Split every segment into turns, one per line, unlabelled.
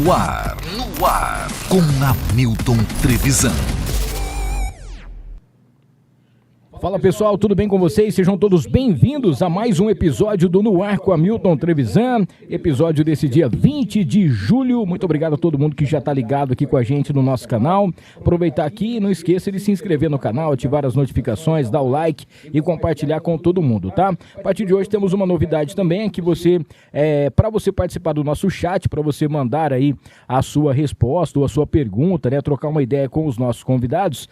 No ar, com Hamilton Trevisan.
Fala pessoal, tudo bem com vocês? Sejam todos bem-vindos a mais um episódio do No Ar com Hamilton Trevisan, episódio desse dia 20 de julho. Muito obrigado a todo mundo que já está ligado aqui com a gente no nosso canal. Aproveitar aqui, não esqueça de se inscrever no canal, ativar as notificações, dar o like e compartilhar com todo mundo, tá? A partir de hoje temos uma novidade também, que para você participar do nosso chat, para você mandar aí a sua resposta ou a sua pergunta, né, trocar uma ideia com os nossos convidados,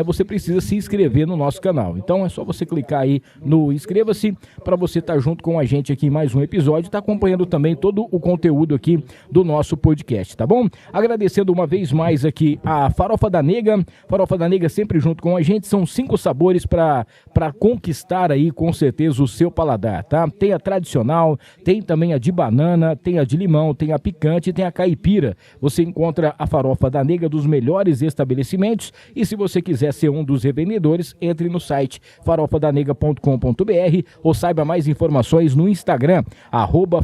você precisa se inscrever no nosso canal. Então é só você clicar aí no inscreva-se para você estar junto com a gente aqui em mais um episódio, tá acompanhando também todo o conteúdo aqui do nosso podcast, tá bom? Agradecendo uma vez mais aqui a Farofa da Nega sempre junto com a gente. São 5 sabores para conquistar aí com certeza o seu paladar, tá? Tem a tradicional, tem também a de banana, tem a de limão, tem a picante e tem a caipira. Você encontra a Farofa da Nega dos melhores estabelecimentos, e se você quiser ser um dos revendedores, entre no site farofadanega.com.br ou saiba mais informações no Instagram,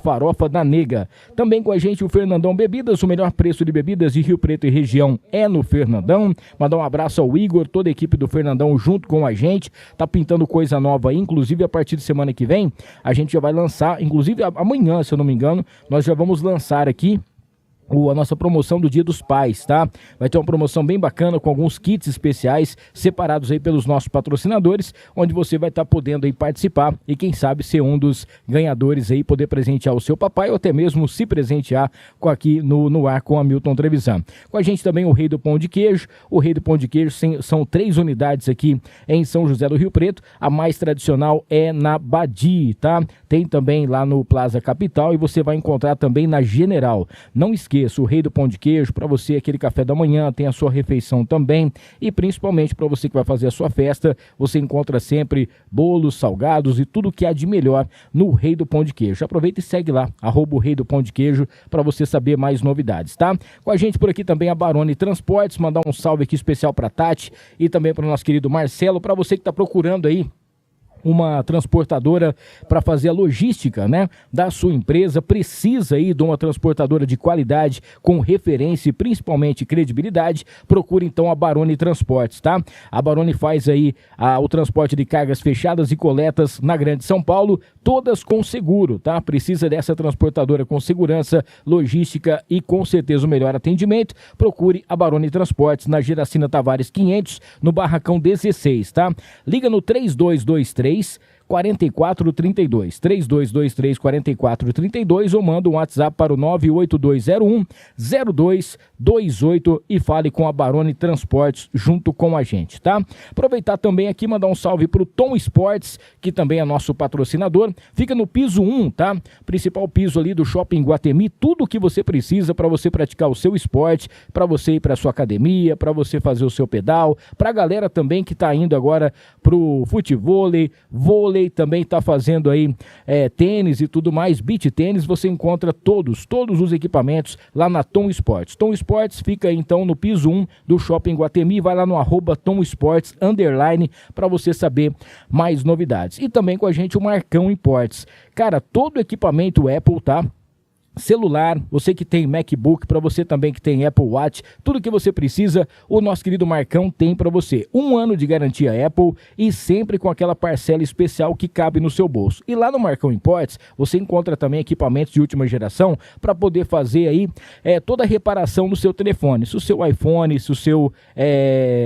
@farofadanega. Também com a gente o Fernandão Bebidas, o melhor preço de bebidas de Rio Preto e região é no Fernandão. Mandar um abraço ao Igor, toda a equipe do Fernandão junto com a gente, tá pintando coisa nova aí, inclusive a partir de semana que vem a gente já vai lançar, inclusive amanhã, se eu não me engano, nós já vamos lançar aqui a nossa promoção do Dia dos Pais, tá? Vai ter uma promoção bem bacana com alguns kits especiais separados aí pelos nossos patrocinadores, onde você vai estar podendo aí participar e quem sabe ser um dos ganhadores aí, poder presentear o seu papai ou até mesmo se presentear aqui no ar com Hamilton Trevisan. Com a gente também o Rei do Pão de Queijo. O Rei do Pão de Queijo são 3 unidades aqui em São José do Rio Preto. A mais tradicional é na Badi, tá? Tem também lá no Plaza Capital e você vai encontrar também na General. Não esqueça, o Rei do Pão de Queijo, para você aquele café da manhã, tem a sua refeição também, e principalmente para você que vai fazer a sua festa, você encontra sempre bolos, salgados e tudo que há de melhor no Rei do Pão de Queijo. Aproveita e segue lá, @o Rei do Pão de Queijo, para você saber mais novidades, tá? Com a gente por aqui também a Barone Transportes, mandar um salve aqui especial para Tati e também para o nosso querido Marcelo, para você que está procurando aí uma transportadora para fazer a logística, né, da sua empresa, precisa aí de uma transportadora de qualidade, com referência e principalmente credibilidade, procure então a Barone Transportes, tá? A Barone faz aí o transporte de cargas fechadas e coletas na Grande São Paulo, todas com seguro, tá? Precisa dessa transportadora com segurança, logística e com certeza o melhor atendimento, procure a Barone Transportes na Geracina Tavares 500, no Barracão 16, tá? Liga no 3223 4432, 3223 4432 ou manda um WhatsApp para o 98201-0228 e fale com a Barone Transportes junto com a gente, tá? Aproveitar também aqui, mandar um salve para o Tom Esportes, que também é nosso patrocinador, fica no piso 1, tá? Principal piso ali do Shopping Guatemi, tudo o que você precisa para você praticar o seu esporte, para você ir para sua academia, para você fazer o seu pedal, para a galera também que está indo agora pro futevôlei, vôlei, também está fazendo aí tênis e tudo mais, beach tênis, você encontra todos os equipamentos lá na Tom Esportes. Tom Esportes fica então no piso 1 do Shopping Guatemi, vai lá no @Tom Esportes _ para você saber mais novidades. E também com a gente o Marcão Imports. Cara, todo equipamento Apple, tá? Celular, você que tem MacBook, para você também que tem Apple Watch, tudo que você precisa, o nosso querido Marcão tem para você. 1 ano de garantia Apple e sempre com aquela parcela especial que cabe no seu bolso. E lá no Marcão Imports, você encontra também equipamentos de última geração para poder fazer aí toda a reparação no seu telefone. Se o seu iPhone, se o seu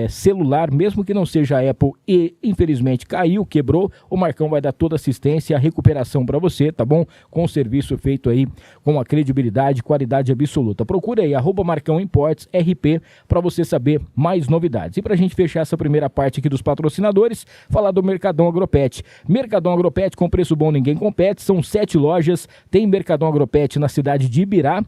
celular, mesmo que não seja Apple e infelizmente caiu, quebrou, o Marcão vai dar toda a assistência e a recuperação para você, tá bom? Com o serviço feito aí com a credibilidade e qualidade absoluta. Procure aí, @Marcão Imports RP, para você saber mais novidades. E para a gente fechar essa primeira parte aqui dos patrocinadores, falar do Mercadão Agropet. Mercadão Agropet, com preço bom ninguém compete, são 7 lojas, tem Mercadão Agropet na cidade de Ibirá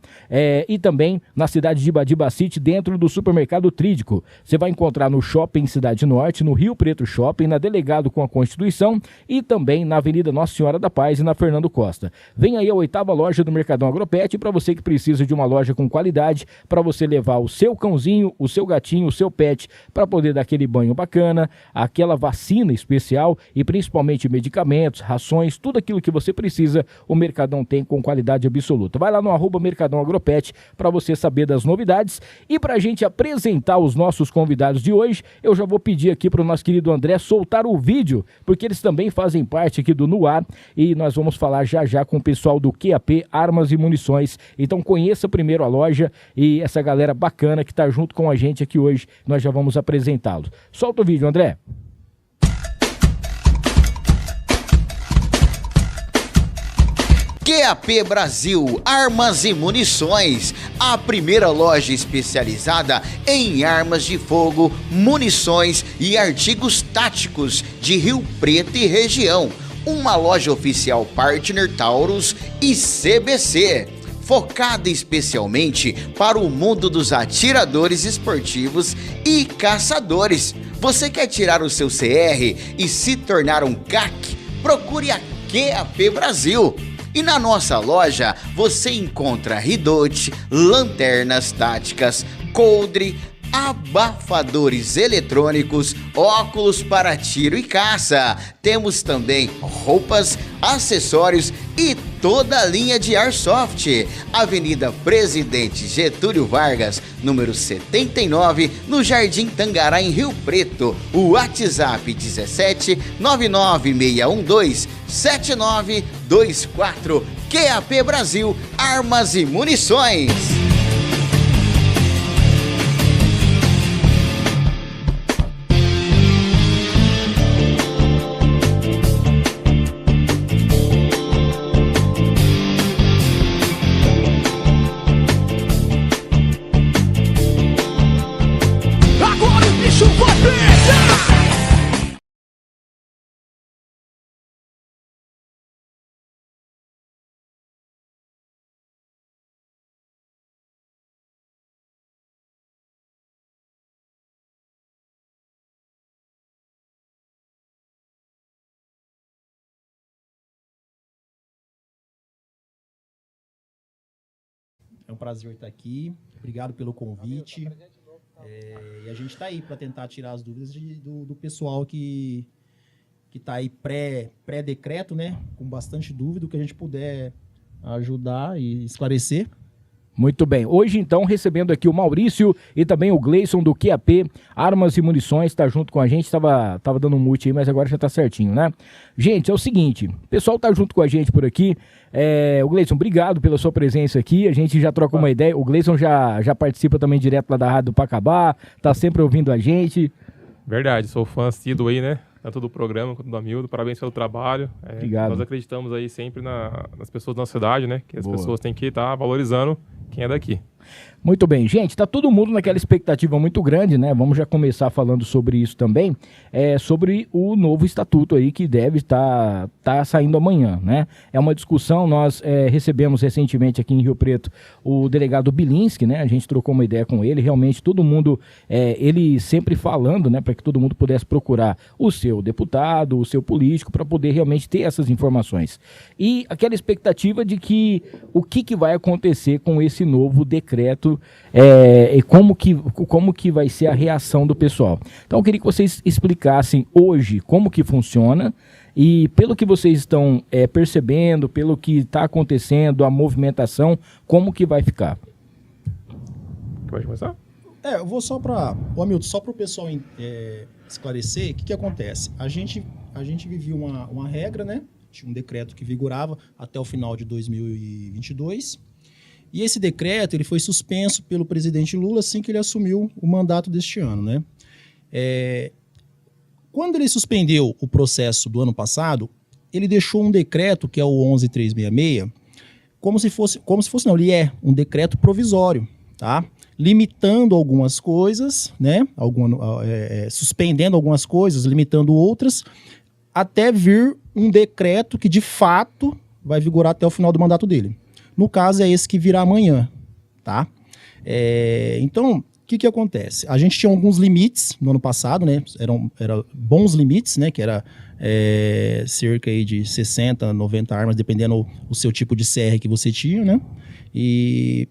e também na cidade de Badibacite, dentro do supermercado Trídico. Você vai encontrar no Shopping Cidade Norte, no Rio Preto Shopping, na Delegado com a Constituição e também na Avenida Nossa Senhora da Paz e na Fernando Costa. Vem aí a 8ª loja do Mercadão Agropet, Agropet, e para você que precisa de uma loja com qualidade, para você levar o seu cãozinho, o seu gatinho, o seu pet, para poder dar aquele banho bacana, aquela vacina especial e principalmente medicamentos, rações, tudo aquilo que você precisa, o Mercadão tem com qualidade absoluta. Vai lá no @Mercadão Agropet para você saber das novidades. E para a gente apresentar os nossos convidados de hoje, eu já vou pedir aqui para o nosso querido André soltar o vídeo, porque eles também fazem parte aqui do No Ar, e nós vamos falar já com o pessoal do QAP Armas e Munições. Então conheça primeiro a loja e essa galera bacana que está junto com a gente aqui hoje, nós já vamos apresentá-los. Solta o vídeo, André.
QAP Brasil Armas e Munições, a primeira loja especializada em armas de fogo, munições e artigos táticos de Rio Preto e região. Uma loja oficial partner Taurus e CBC, focada especialmente para o mundo dos atiradores esportivos e caçadores. Você quer tirar o seu CR e se tornar um CAC? Procure a QAP Brasil. E na nossa loja você encontra ridote, lanternas táticas, coldre, abafadores eletrônicos, óculos para tiro e caça. Temos também roupas, acessórios e toda a linha de Airsoft. Avenida Presidente Getúlio Vargas, número 79, no Jardim Tangará, em Rio Preto. O WhatsApp 17 99612 7924. QAP Brasil Armas e Munições.
É um prazer estar aqui. Obrigado pelo convite. E a gente está aí para tentar tirar as dúvidas do pessoal que está aí pré-decreto, né? Com bastante dúvida, o que a gente puder ajudar e esclarecer.
Muito bem. Hoje, então, recebendo aqui o Maurício e também o Gleison do QAP Armas e Munições, tá junto com a gente. Tava dando um mute aí, mas agora já tá certinho, né? Gente, é o seguinte, o pessoal tá junto com a gente por aqui. O Gleison, obrigado pela sua presença aqui. A gente já troca uma ideia. O Gleison já participa também direto lá da Rádio do Pacabá, tá sempre ouvindo a gente.
Verdade, sou fã assíduo aí, né? Tanto do programa quanto do Amildo. Parabéns pelo trabalho.
Obrigado.
Nós acreditamos aí sempre nas pessoas da nossa cidade, né? Que as
Boa.
pessoas têm que estar valorizando quem é daqui.
Muito bem, gente, tá todo mundo naquela expectativa muito grande, né? Vamos já começar falando sobre isso também, sobre o novo estatuto aí que deve estar saindo amanhã, né? É uma discussão, nós recebemos recentemente aqui em Rio Preto o delegado Bilinski, né? A gente trocou uma ideia com ele, realmente todo mundo, ele sempre falando, né? Para que todo mundo pudesse procurar o seu deputado, o seu político, para poder realmente ter essas informações. E aquela expectativa de que o que vai acontecer com esse novo decreto, e como que vai ser a reação do pessoal. Então eu queria que vocês explicassem hoje como que funciona e pelo que vocês estão percebendo, pelo que está acontecendo, a movimentação, como que vai ficar.
Pode começar?
Eu vou só para o Hamilton, só para o pessoal esclarecer o que acontece. A gente vivia uma regra, né? Tinha um decreto que vigorava até o final de 2022. E esse decreto ele foi suspenso pelo presidente Lula assim que ele assumiu o mandato deste ano, né? Quando ele suspendeu o processo do ano passado, ele deixou um decreto, que é o 11.366, como se fosse não, ele é um decreto provisório, tá? Limitando algumas coisas, né? Suspendendo algumas coisas, limitando outras, até vir um decreto que de fato vai vigorar até o final do mandato dele. No caso, é esse que virá amanhã, tá? Então, que acontece? A gente tinha alguns limites no ano passado, né? Eram bons limites, né? Que era cerca aí de 60, 90 armas, dependendo o seu tipo de CR que você tinha, né? E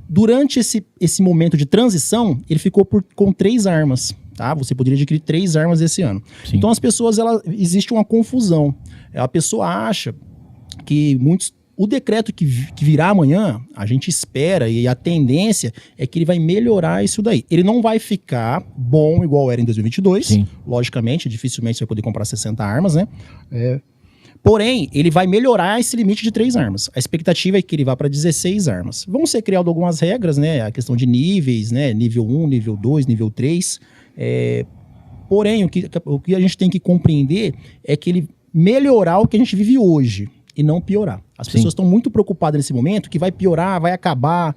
durante esse momento de transição, ele ficou com 3 armas, tá? Você poderia adquirir 3 armas esse ano.
Sim.
Então as pessoas, existe uma confusão. A pessoa acha que o decreto que virá amanhã, a gente espera, e a tendência é que ele vai melhorar isso daí. Ele não vai ficar bom igual era em 2022,
Sim.
Logicamente, dificilmente você vai poder comprar 60 armas, né? Porém, ele vai melhorar esse limite de 3 armas. A expectativa é que ele vá para 16 armas. Vão ser criadas algumas regras, né? A questão de níveis, né? Nível 1, nível 2, nível 3. Porém, o que a gente tem que compreender é que ele melhorar o que a gente vive hoje e não piorar. As pessoas estão muito preocupadas nesse momento que vai piorar, vai acabar.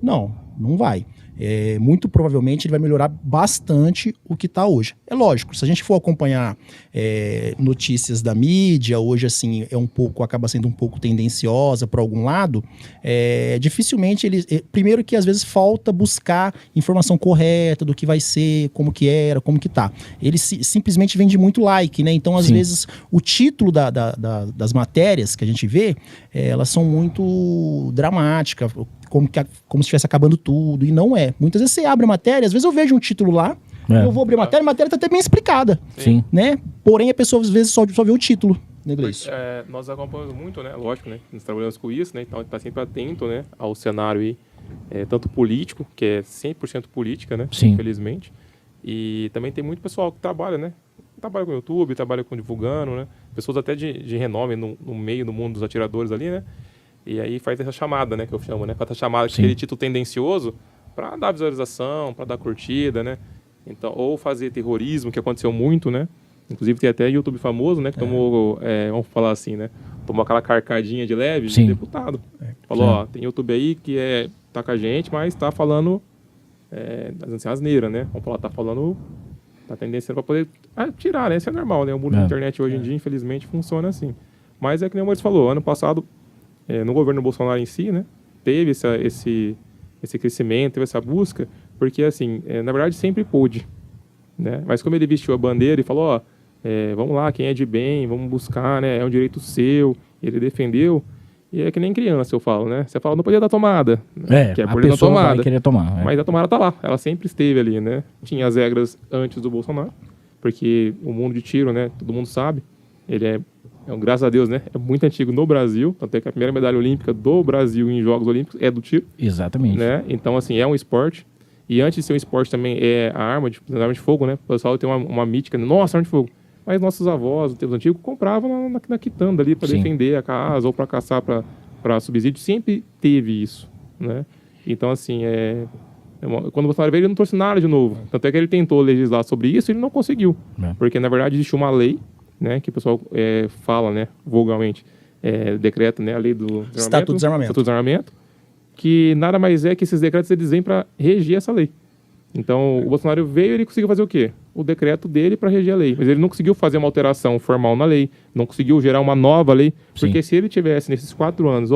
Não vai. Muito provavelmente ele vai melhorar bastante o que está hoje. É lógico, se a gente for acompanhar notícias da mídia, hoje assim acaba sendo um pouco tendenciosa para algum lado, dificilmente primeiro que às vezes falta buscar informação correta do que vai ser, como que era, como que tá. Ele simplesmente vende muito like, né? Então às vezes o título das matérias que a gente vê, elas são muito dramáticas, como se estivesse acabando tudo, e não é. Muitas vezes você abre a matéria, às vezes eu vejo um título lá, eu vou abrir a matéria tá até bem explicada.
Sim.
Né? Porém, a pessoa às vezes só vê o título, né, Gleice?
Nós acompanhamos muito, né? Lógico, né? Nós trabalhamos com isso, né? Então a gente tá sempre atento, né? Ao cenário aí, tanto político, que é 100% política, né?
Sim.
Infelizmente. E também tem muito pessoal que trabalha, né? Trabalha com YouTube, trabalha com divulgando, né? Pessoas até de renome no meio, no mundo dos atiradores ali, né? E aí faz essa chamada, né, que eu chamo, né? Faz essa chamada, aquele título tendencioso para dar visualização, para dar curtida, né? Então, ou fazer terrorismo, que aconteceu muito, né? Inclusive tem até YouTube famoso, né? Que tomou, vamos falar assim, né? Tomou aquela carcadinha de leve de deputado. Falou, ó, tem YouTube aí que tá com a gente, mas tá falando assim, asneira, né? Vamos falar, tá tendenciando para poder tirar, né? Isso é normal, né? O mundo da internet hoje em dia, infelizmente, funciona assim. Mas é que nem o Maurício falou, ano passado, no governo Bolsonaro em si, né, teve esse crescimento, teve essa busca, porque, assim, na verdade, sempre pôde, né? Mas como ele vestiu a bandeira e falou, ó, vamos lá, quem é de bem, vamos buscar, né, é um direito seu, ele defendeu, e é que nem criança, eu falo, né? Você fala, não podia dar tomada, que é por na tomada,
vai querer tomar,
mas a tomada tá lá, ela sempre esteve ali, né? Tinha as regras antes do Bolsonaro, porque o mundo de tiro, né, todo mundo sabe, ele graças a Deus, né? É muito antigo no Brasil. Tanto é que a primeira medalha olímpica do Brasil em Jogos Olímpicos é do tiro.
Exatamente.
Né? Então, assim, é um esporte. E antes de ser um esporte também é a arma de fogo, né? O pessoal tem uma mítica, nossa, arma de fogo. Mas nossos avós, no tempo antigo, compravam na quitanda ali para defender a casa ou para caçar para subsídio. Sempre teve isso, né? Então, assim, quando o Bolsonaro veio, ele não trouxe nada de novo. Tanto é que ele tentou legislar sobre isso e ele não conseguiu. Porque, na verdade, existe uma lei, né, que o pessoal fala, né, vulgarmente, decreto, né, a lei do
Estatuto de
Desarmamento, que nada mais é que esses decretos eles vêm para reger essa lei. Então, o Bolsonaro veio e ele conseguiu fazer o quê? O decreto dele para reger a lei. Mas ele não conseguiu fazer uma alteração formal na lei, não conseguiu gerar uma nova lei, porque se ele tivesse nesses 4 anos,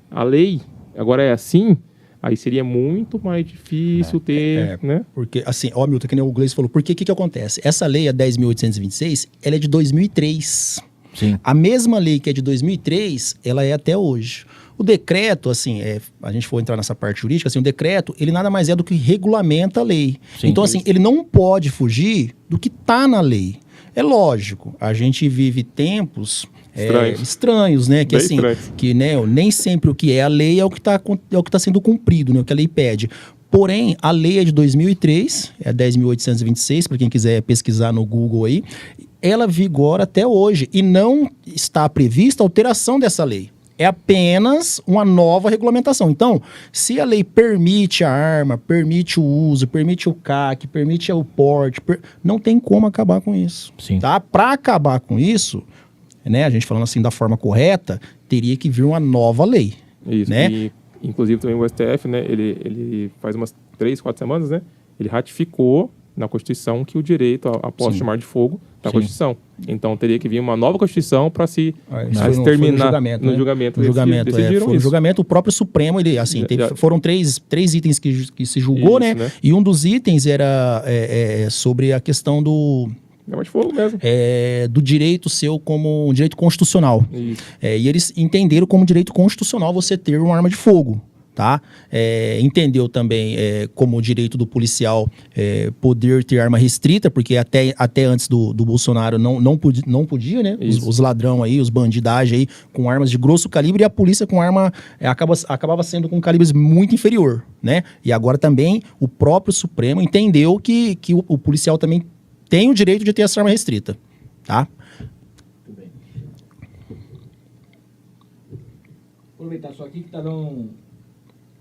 a lei agora é assim, aí seria muito mais difícil ter, né?
Porque, assim, Milton, que nem o Gleice falou, porque o que acontece? Essa lei, a 10.826, ela é de 2003.
Sim.
A mesma lei que é de 2003, ela é até hoje. O decreto, assim, a gente for entrar nessa parte jurídica, assim, o decreto, ele nada mais é do que regulamenta a lei.
Sim,
então, assim, ele não pode fugir do que está na lei. É lógico, a gente vive tempos estranhos, né? Que
bem
assim,
estranhos.
que né, nem sempre o que é a lei é o que está sendo cumprido, né? O que a lei pede. Porém, a lei é de 2003, é a 10.826, para quem quiser pesquisar no Google aí, ela vigora até hoje e não está prevista alteração dessa lei. É apenas uma nova regulamentação. Então, se a lei permite a arma, permite o uso, permite o CAC, permite o porte, não tem como acabar com isso.
Sim.
Tá? Para acabar com isso, né, a gente falando assim da forma correta, teria que vir uma nova lei.
Isso,
né?
E inclusive também o STF, né, ele faz umas 3, 4 semanas, né, ele ratificou, na Constituição que o direito à posse de arma de fogo está na Constituição. Então teria que vir uma nova Constituição para se terminar no julgamento.
Foi no julgamento, o próprio Supremo, ele, assim, foram três itens que se julgou, né? E um dos itens era sobre a questão do...
Arma de fogo mesmo.
Do direito seu como um direito constitucional. E eles entenderam como direito constitucional você ter uma arma de fogo. Tá? Entendeu também como direito do policial poder ter arma restrita, porque até antes do Bolsonaro não podia, né? Os ladrão aí, os bandidagem aí com armas de grosso calibre, e a polícia com arma acabava sendo com calibres muito inferior, né? E agora também o próprio Supremo entendeu que o policial também tem o direito de ter essa arma restrita, tá?
Muito bem. Vou aproveitar só aqui que tá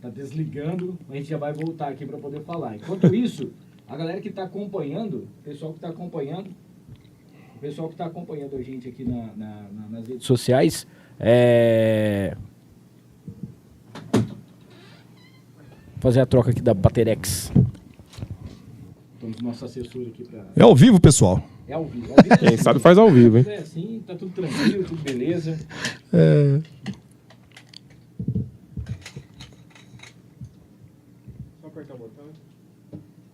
desligando, a gente já vai voltar aqui para poder falar. Enquanto isso, a galera que está acompanhando, o pessoal que está acompanhando a gente aqui nas redes sociais, fazer a troca aqui da Baterex. Temos nosso assessor aqui para...
É ao vivo, pessoal.
É ao vivo.
Quem sabe faz ao vivo, hein?
É assim, tá tudo tranquilo, tudo beleza. Apertar o botão.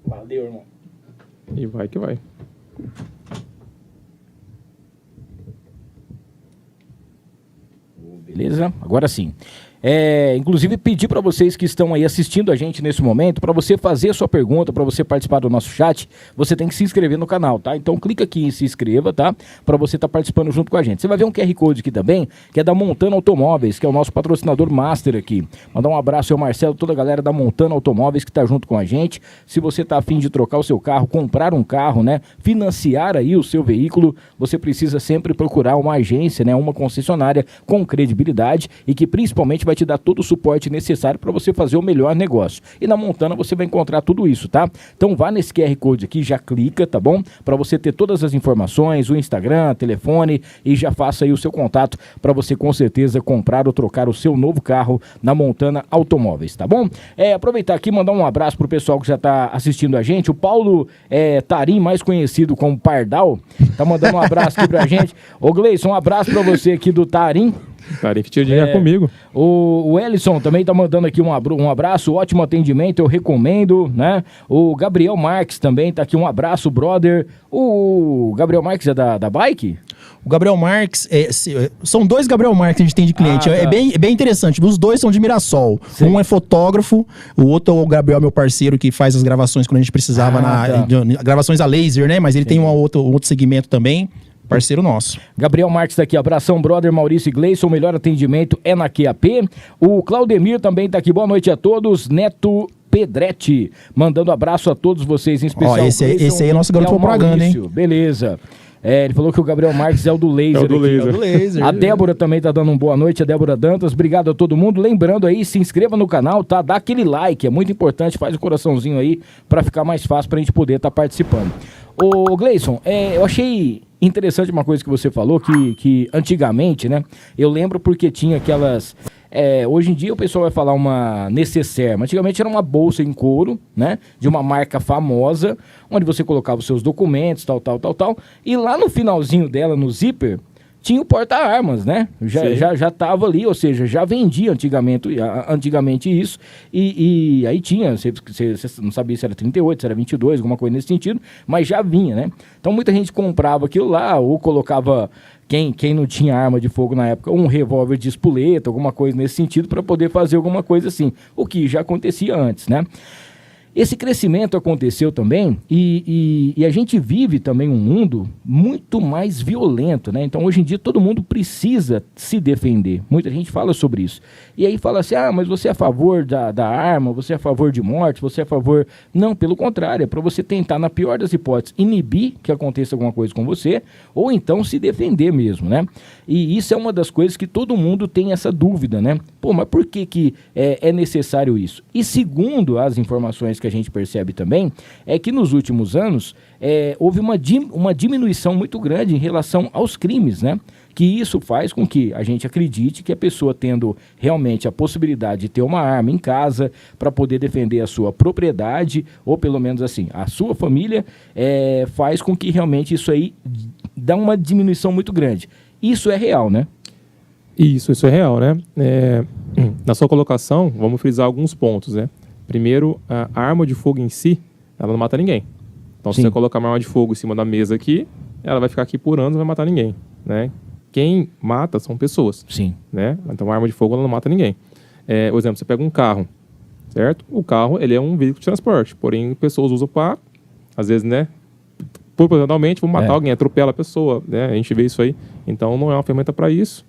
Valeu, irmão.
E vai que vai.
Beleza? Agora sim. Inclusive pedir para vocês que estão aí assistindo a gente nesse momento, para você fazer a sua pergunta, para você participar do nosso chat, você tem que se inscrever no canal, tá? Então clica aqui em se inscreva, tá? Para você estar participando junto com a gente. Você vai ver um QR Code aqui também, que é da Montana Automóveis, que é o nosso patrocinador master aqui. Mandar um abraço ao Marcelo, toda a galera da Montana Automóveis que tá junto com a gente. Se você tá a fim de trocar o seu carro, comprar um carro, né? Financiar aí o seu veículo, você precisa sempre procurar uma agência, né? Uma concessionária com credibilidade e que principalmente vai te dar todo o suporte necessário para você fazer o melhor negócio. E na Montana você vai encontrar tudo isso, tá? Então vá nesse QR Code aqui, já clica, tá bom? Para você ter todas as informações, o Instagram, telefone, e já faça aí o seu contato para você com certeza comprar ou trocar o seu novo carro na Montana Automóveis, tá bom? Aproveitar aqui e mandar um abraço pro pessoal que já tá assistindo a gente. O Paulo Tarim, mais conhecido como Pardal, tá mandando um abraço aqui pra gente. Ô Gleison, um abraço para você aqui do Tarim.
Tarim que tinha dinheiro comigo.
O Ellison também tá mandando aqui um abraço, ótimo atendimento, eu recomendo, né? O Gabriel Marques também tá aqui, um abraço, brother. O Gabriel Marques é da Bike?
O Gabriel Marques, são dois Gabriel Marques que a gente tem de cliente,
tá.
é bem interessante, os dois são de Mirassol. Sim. Um é fotógrafo, o outro é o Gabriel, meu parceiro, que faz as gravações quando a gente precisava, gravações a laser, né? Mas ele tem um outro segmento também. Parceiro nosso.
Gabriel Marques daqui, abração, brother, Maurício e Gleison, o melhor atendimento é na QAP. O Claudemir também tá aqui, boa noite a todos. Neto Pedretti, mandando abraço a todos vocês, em especial.
Esse aí é nosso garoto propaganda, hein?
Beleza. Ele falou que o Gabriel Marques é o do laser.
É o do laser.
A Débora também tá dando uma boa noite, a Débora Dantas, obrigado a todo mundo. Lembrando aí, se inscreva no canal, tá? Dá aquele like, é muito importante, faz o coraçãozinho aí para ficar mais fácil pra gente poder estar participando. Ô Gleison, eu achei interessante uma coisa que você falou, que antigamente, né, eu lembro porque tinha aquelas... hoje em dia o pessoal vai falar uma necessaire, mas antigamente era uma bolsa em couro, né, de uma marca famosa, onde você colocava os seus documentos, tal, e lá no finalzinho dela, no zíper, tinha o porta-armas, né? Já tava ali, ou seja, já vendia antigamente isso, e aí tinha, você não sabia se era 38, se era 22, alguma coisa nesse sentido, mas já vinha, né? Então muita gente comprava aquilo lá, ou colocava, quem não tinha arma de fogo na época, um revólver de espoleta, alguma coisa nesse sentido, para poder fazer alguma coisa assim, o que já acontecia antes, né? Esse crescimento aconteceu também e a gente vive também um mundo muito mais violento, né? Então, hoje em dia, todo mundo precisa se defender. Muita gente fala sobre isso. E aí fala assim, mas você é a favor da arma, você é a favor de morte, você é a favor... Não, pelo contrário, é para você tentar, na pior das hipóteses, inibir que aconteça alguma coisa com você, ou então se defender mesmo, né? E isso é uma das coisas que todo mundo tem essa dúvida, né? Pô, mas por que é necessário isso? E segundo as informações que que a gente percebe também é que nos últimos anos houve uma diminuição muito grande em relação aos crimes, né? Que isso faz com que a gente acredite que a pessoa tendo realmente a possibilidade de ter uma arma em casa para poder defender a sua propriedade, ou pelo menos assim, a sua família, faz com que realmente isso aí dá uma diminuição muito grande. Isso é real, né?
Isso é real, né? Na sua colocação, vamos frisar alguns pontos, né? Primeiro, a arma de fogo em si, ela não mata ninguém. Então, se
Sim.
você colocar uma arma de fogo em cima da mesa aqui, ela vai ficar aqui por anos e não vai matar ninguém, né? Quem mata são pessoas,
Sim.
né? Então, a arma de fogo ela não mata ninguém. Por exemplo, você pega um carro, certo? O carro, ele é um veículo de transporte, porém, pessoas usam para, às vezes, né? Propositalmente, vão matar alguém, atropela a pessoa, né? A gente vê isso aí. Então, não é uma ferramenta para isso.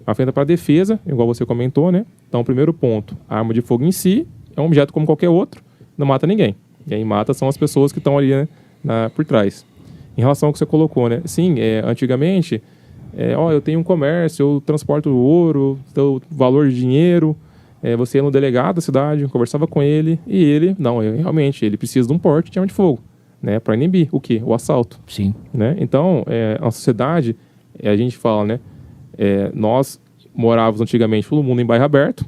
É uma ferramenta para defesa, igual você comentou, né? Então, primeiro ponto, a arma de fogo em si é um objeto como qualquer outro, não mata ninguém. Quem mata são as pessoas que estão ali, né, por trás. Em relação ao que você colocou, né? Sim, antigamente, eu tenho um comércio, eu transporto ouro, dou valor de dinheiro, você ia no delegado da cidade, conversava com ele, e ele, realmente, ele precisa de um porte de arma de fogo, né? Para inibir o quê? O assalto.
Sim.
Né? Então, a sociedade, a gente fala, né? Nós morávamos antigamente todo mundo em bairro aberto,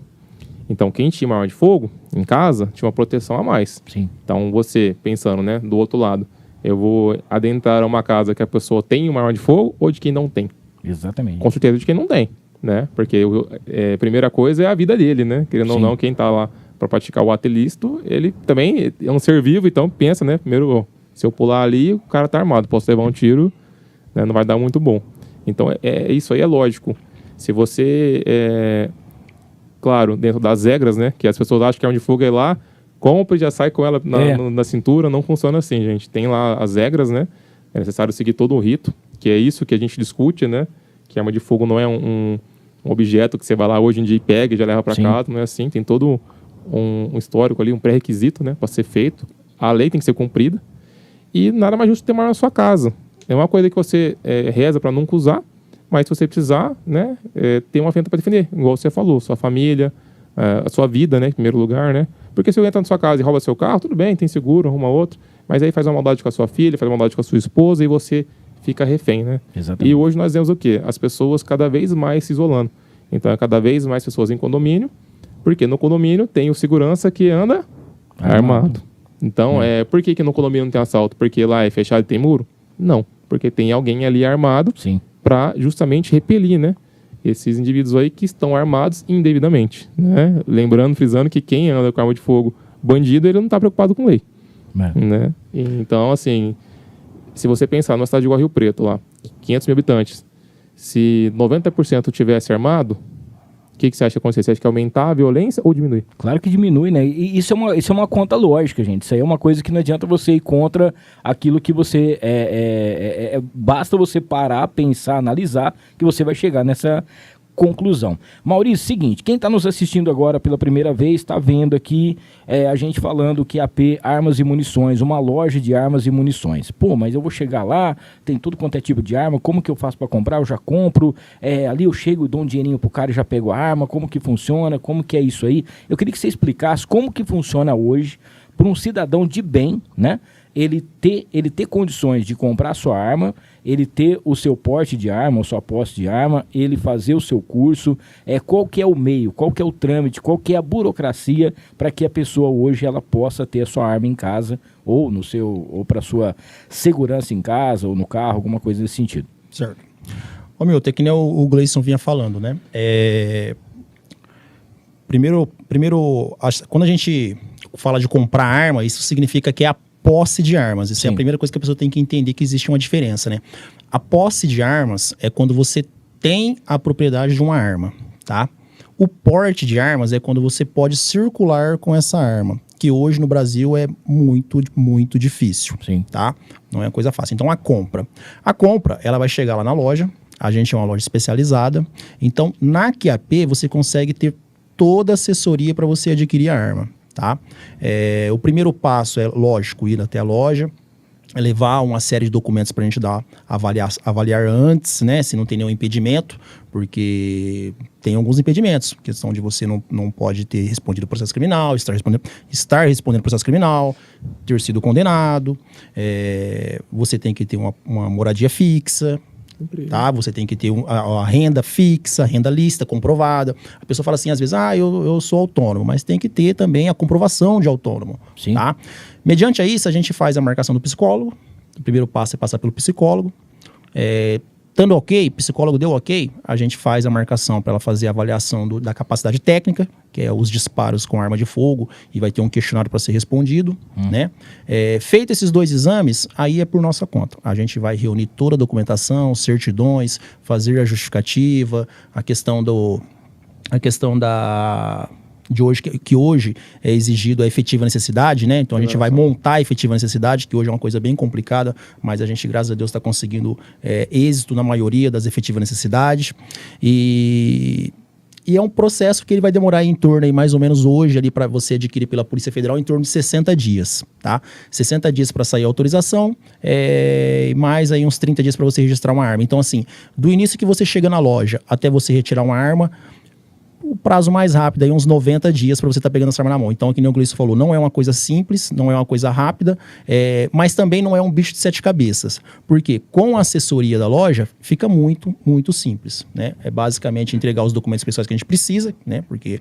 então quem tinha uma arma de fogo em casa tinha uma proteção a mais.
Sim.
Então você, pensando, né, do outro lado, eu vou adentrar uma casa que a pessoa tem uma arma de fogo ou de quem não tem?
Exatamente.
Com certeza de quem não tem, né? Porque a primeira coisa é a vida dele, né? Querendo ou
Sim.
não, quem tá lá para praticar o ato ilícito, ele também é um ser vivo, então pensa, né? Primeiro, se eu pular ali, o cara tá armado, posso levar um tiro, né? Não vai dar muito bom. Então, isso aí é lógico. Se você, claro, dentro das regras, né? Que as pessoas acham que a arma de fogo é lá, compra e já sai com ela na cintura, não funciona assim, gente. Tem lá as regras, né? É necessário seguir todo o rito, que é isso que a gente discute, né? Que a arma de fogo não é um objeto que você vai lá hoje em dia e pega e já leva para casa, não é assim. Tem todo um histórico ali, um pré-requisito, né? Para ser feito. A lei tem que ser cumprida. E nada mais justo ter uma arma na sua casa. É uma coisa que você reza para nunca usar, mas se você precisar, né? Tem uma ferramenta para defender, igual você falou, sua família, a sua vida, né? Em primeiro lugar, né? Porque se alguém entra na sua casa e rouba seu carro, tudo bem, tem seguro, arruma outro. Mas aí faz uma maldade com a sua filha, faz uma maldade com a sua esposa e você fica refém, né?
Exatamente.
E hoje nós vemos o quê? As pessoas cada vez mais se isolando. Então, cada vez mais pessoas em condomínio, porque no condomínio tem o segurança que anda armado. Então, por que no condomínio não tem assalto? Porque lá é fechado e tem muro? Não, porque tem alguém ali armado para justamente repelir, né? Esses indivíduos aí que estão armados indevidamente, né? Lembrando, frisando que quem anda com arma de fogo bandido, ele não está preocupado com lei, né? Então, assim, se você pensar numa cidade igual Rio Preto, lá, 500 mil habitantes, se 90% tivesse armado, o que você acha que acontecer? Você acha que aumentar a violência ou diminuir?
Claro que diminui, né? E isso é uma conta lógica, gente. Isso aí é uma coisa que não adianta você ir contra aquilo que você... basta você parar, pensar, analisar, que você vai chegar nessa conclusão. Maurício, seguinte, quem está nos assistindo agora pela primeira vez está vendo aqui a gente falando que AP Armas e Munições, uma loja de armas e munições. Pô, mas eu vou chegar lá, tem tudo quanto é tipo de arma, como que eu faço para comprar? Eu já compro, ali eu chego, dou um dinheirinho pro cara e já pego a arma, como que funciona, como que é isso aí? Eu queria que você explicasse como que funciona hoje para um cidadão de bem, né? Ele ter condições de comprar sua arma, ele ter o seu porte de arma, ou sua posse de arma, ele fazer o seu curso, qual que é o meio, qual que é o trâmite, qual que é a burocracia para que a pessoa hoje ela possa ter a sua arma em casa, ou para sua segurança em casa, ou no carro, alguma coisa nesse sentido.
Certo. Ô, Milton, que nem o Gleison vinha falando, né? Primeiro, quando a gente fala de comprar arma, isso significa que é a posse de armas. Isso é a primeira coisa que a pessoa tem que entender, que existe uma diferença, né? A posse de armas é quando você tem a propriedade de uma arma, tá? O porte de armas é quando você pode circular com essa arma, que hoje no Brasil é muito, muito difícil, tá? Não é uma coisa fácil. Então, a compra, ela vai chegar lá na loja, a gente é uma loja especializada, então, na QAP, você consegue ter toda a assessoria para você adquirir a arma, tá? O primeiro passo é, lógico, ir até a loja, levar uma série de documentos para a gente avaliar antes, né? Se não tem nenhum impedimento, porque tem alguns impedimentos. Questão de você não pode ter respondido o processo criminal, estar respondendo o processo criminal, ter sido condenado, você tem que ter uma moradia fixa, tá? Você tem que ter a renda fixa, renda lícita, comprovada. A pessoa fala assim, às vezes, eu sou autônomo, mas tem que ter também a comprovação de autônomo.
Sim.
Tá? Mediante isso, a gente faz a marcação do psicólogo. O primeiro passo é passar pelo psicólogo. Estando ok, psicólogo deu ok, a gente faz a marcação para ela fazer a avaliação da capacidade técnica, que é os disparos com arma de fogo, e vai ter um questionário para ser respondido, né? Feito esses 2 exames, aí é por nossa conta. A gente vai reunir toda a documentação, certidões, fazer a justificativa, a questão de hoje, que hoje é exigido a efetiva necessidade, né? Então a gente vai montar a efetiva necessidade, que hoje é uma coisa bem complicada, mas a gente, graças a Deus, está conseguindo êxito na maioria das efetivas necessidades. E é um processo que ele vai demorar em torno, aí, mais ou menos hoje, ali para você adquirir pela Polícia Federal, em torno de 60 dias, tá? 60 dias para sair a autorização, e mais aí uns 30 dias para você registrar uma arma. Então, assim, do início que você chega na loja até você retirar uma arma, o prazo mais rápido aí uns 90 dias para você estar pegando essa arma na mão. Então, que nem o Gleison falou, não é uma coisa simples, não é uma coisa rápida, mas também não é um bicho de 7 cabeças. Porque com a assessoria da loja, fica muito, muito simples, né? É basicamente entregar os documentos pessoais que a gente precisa, né? Porque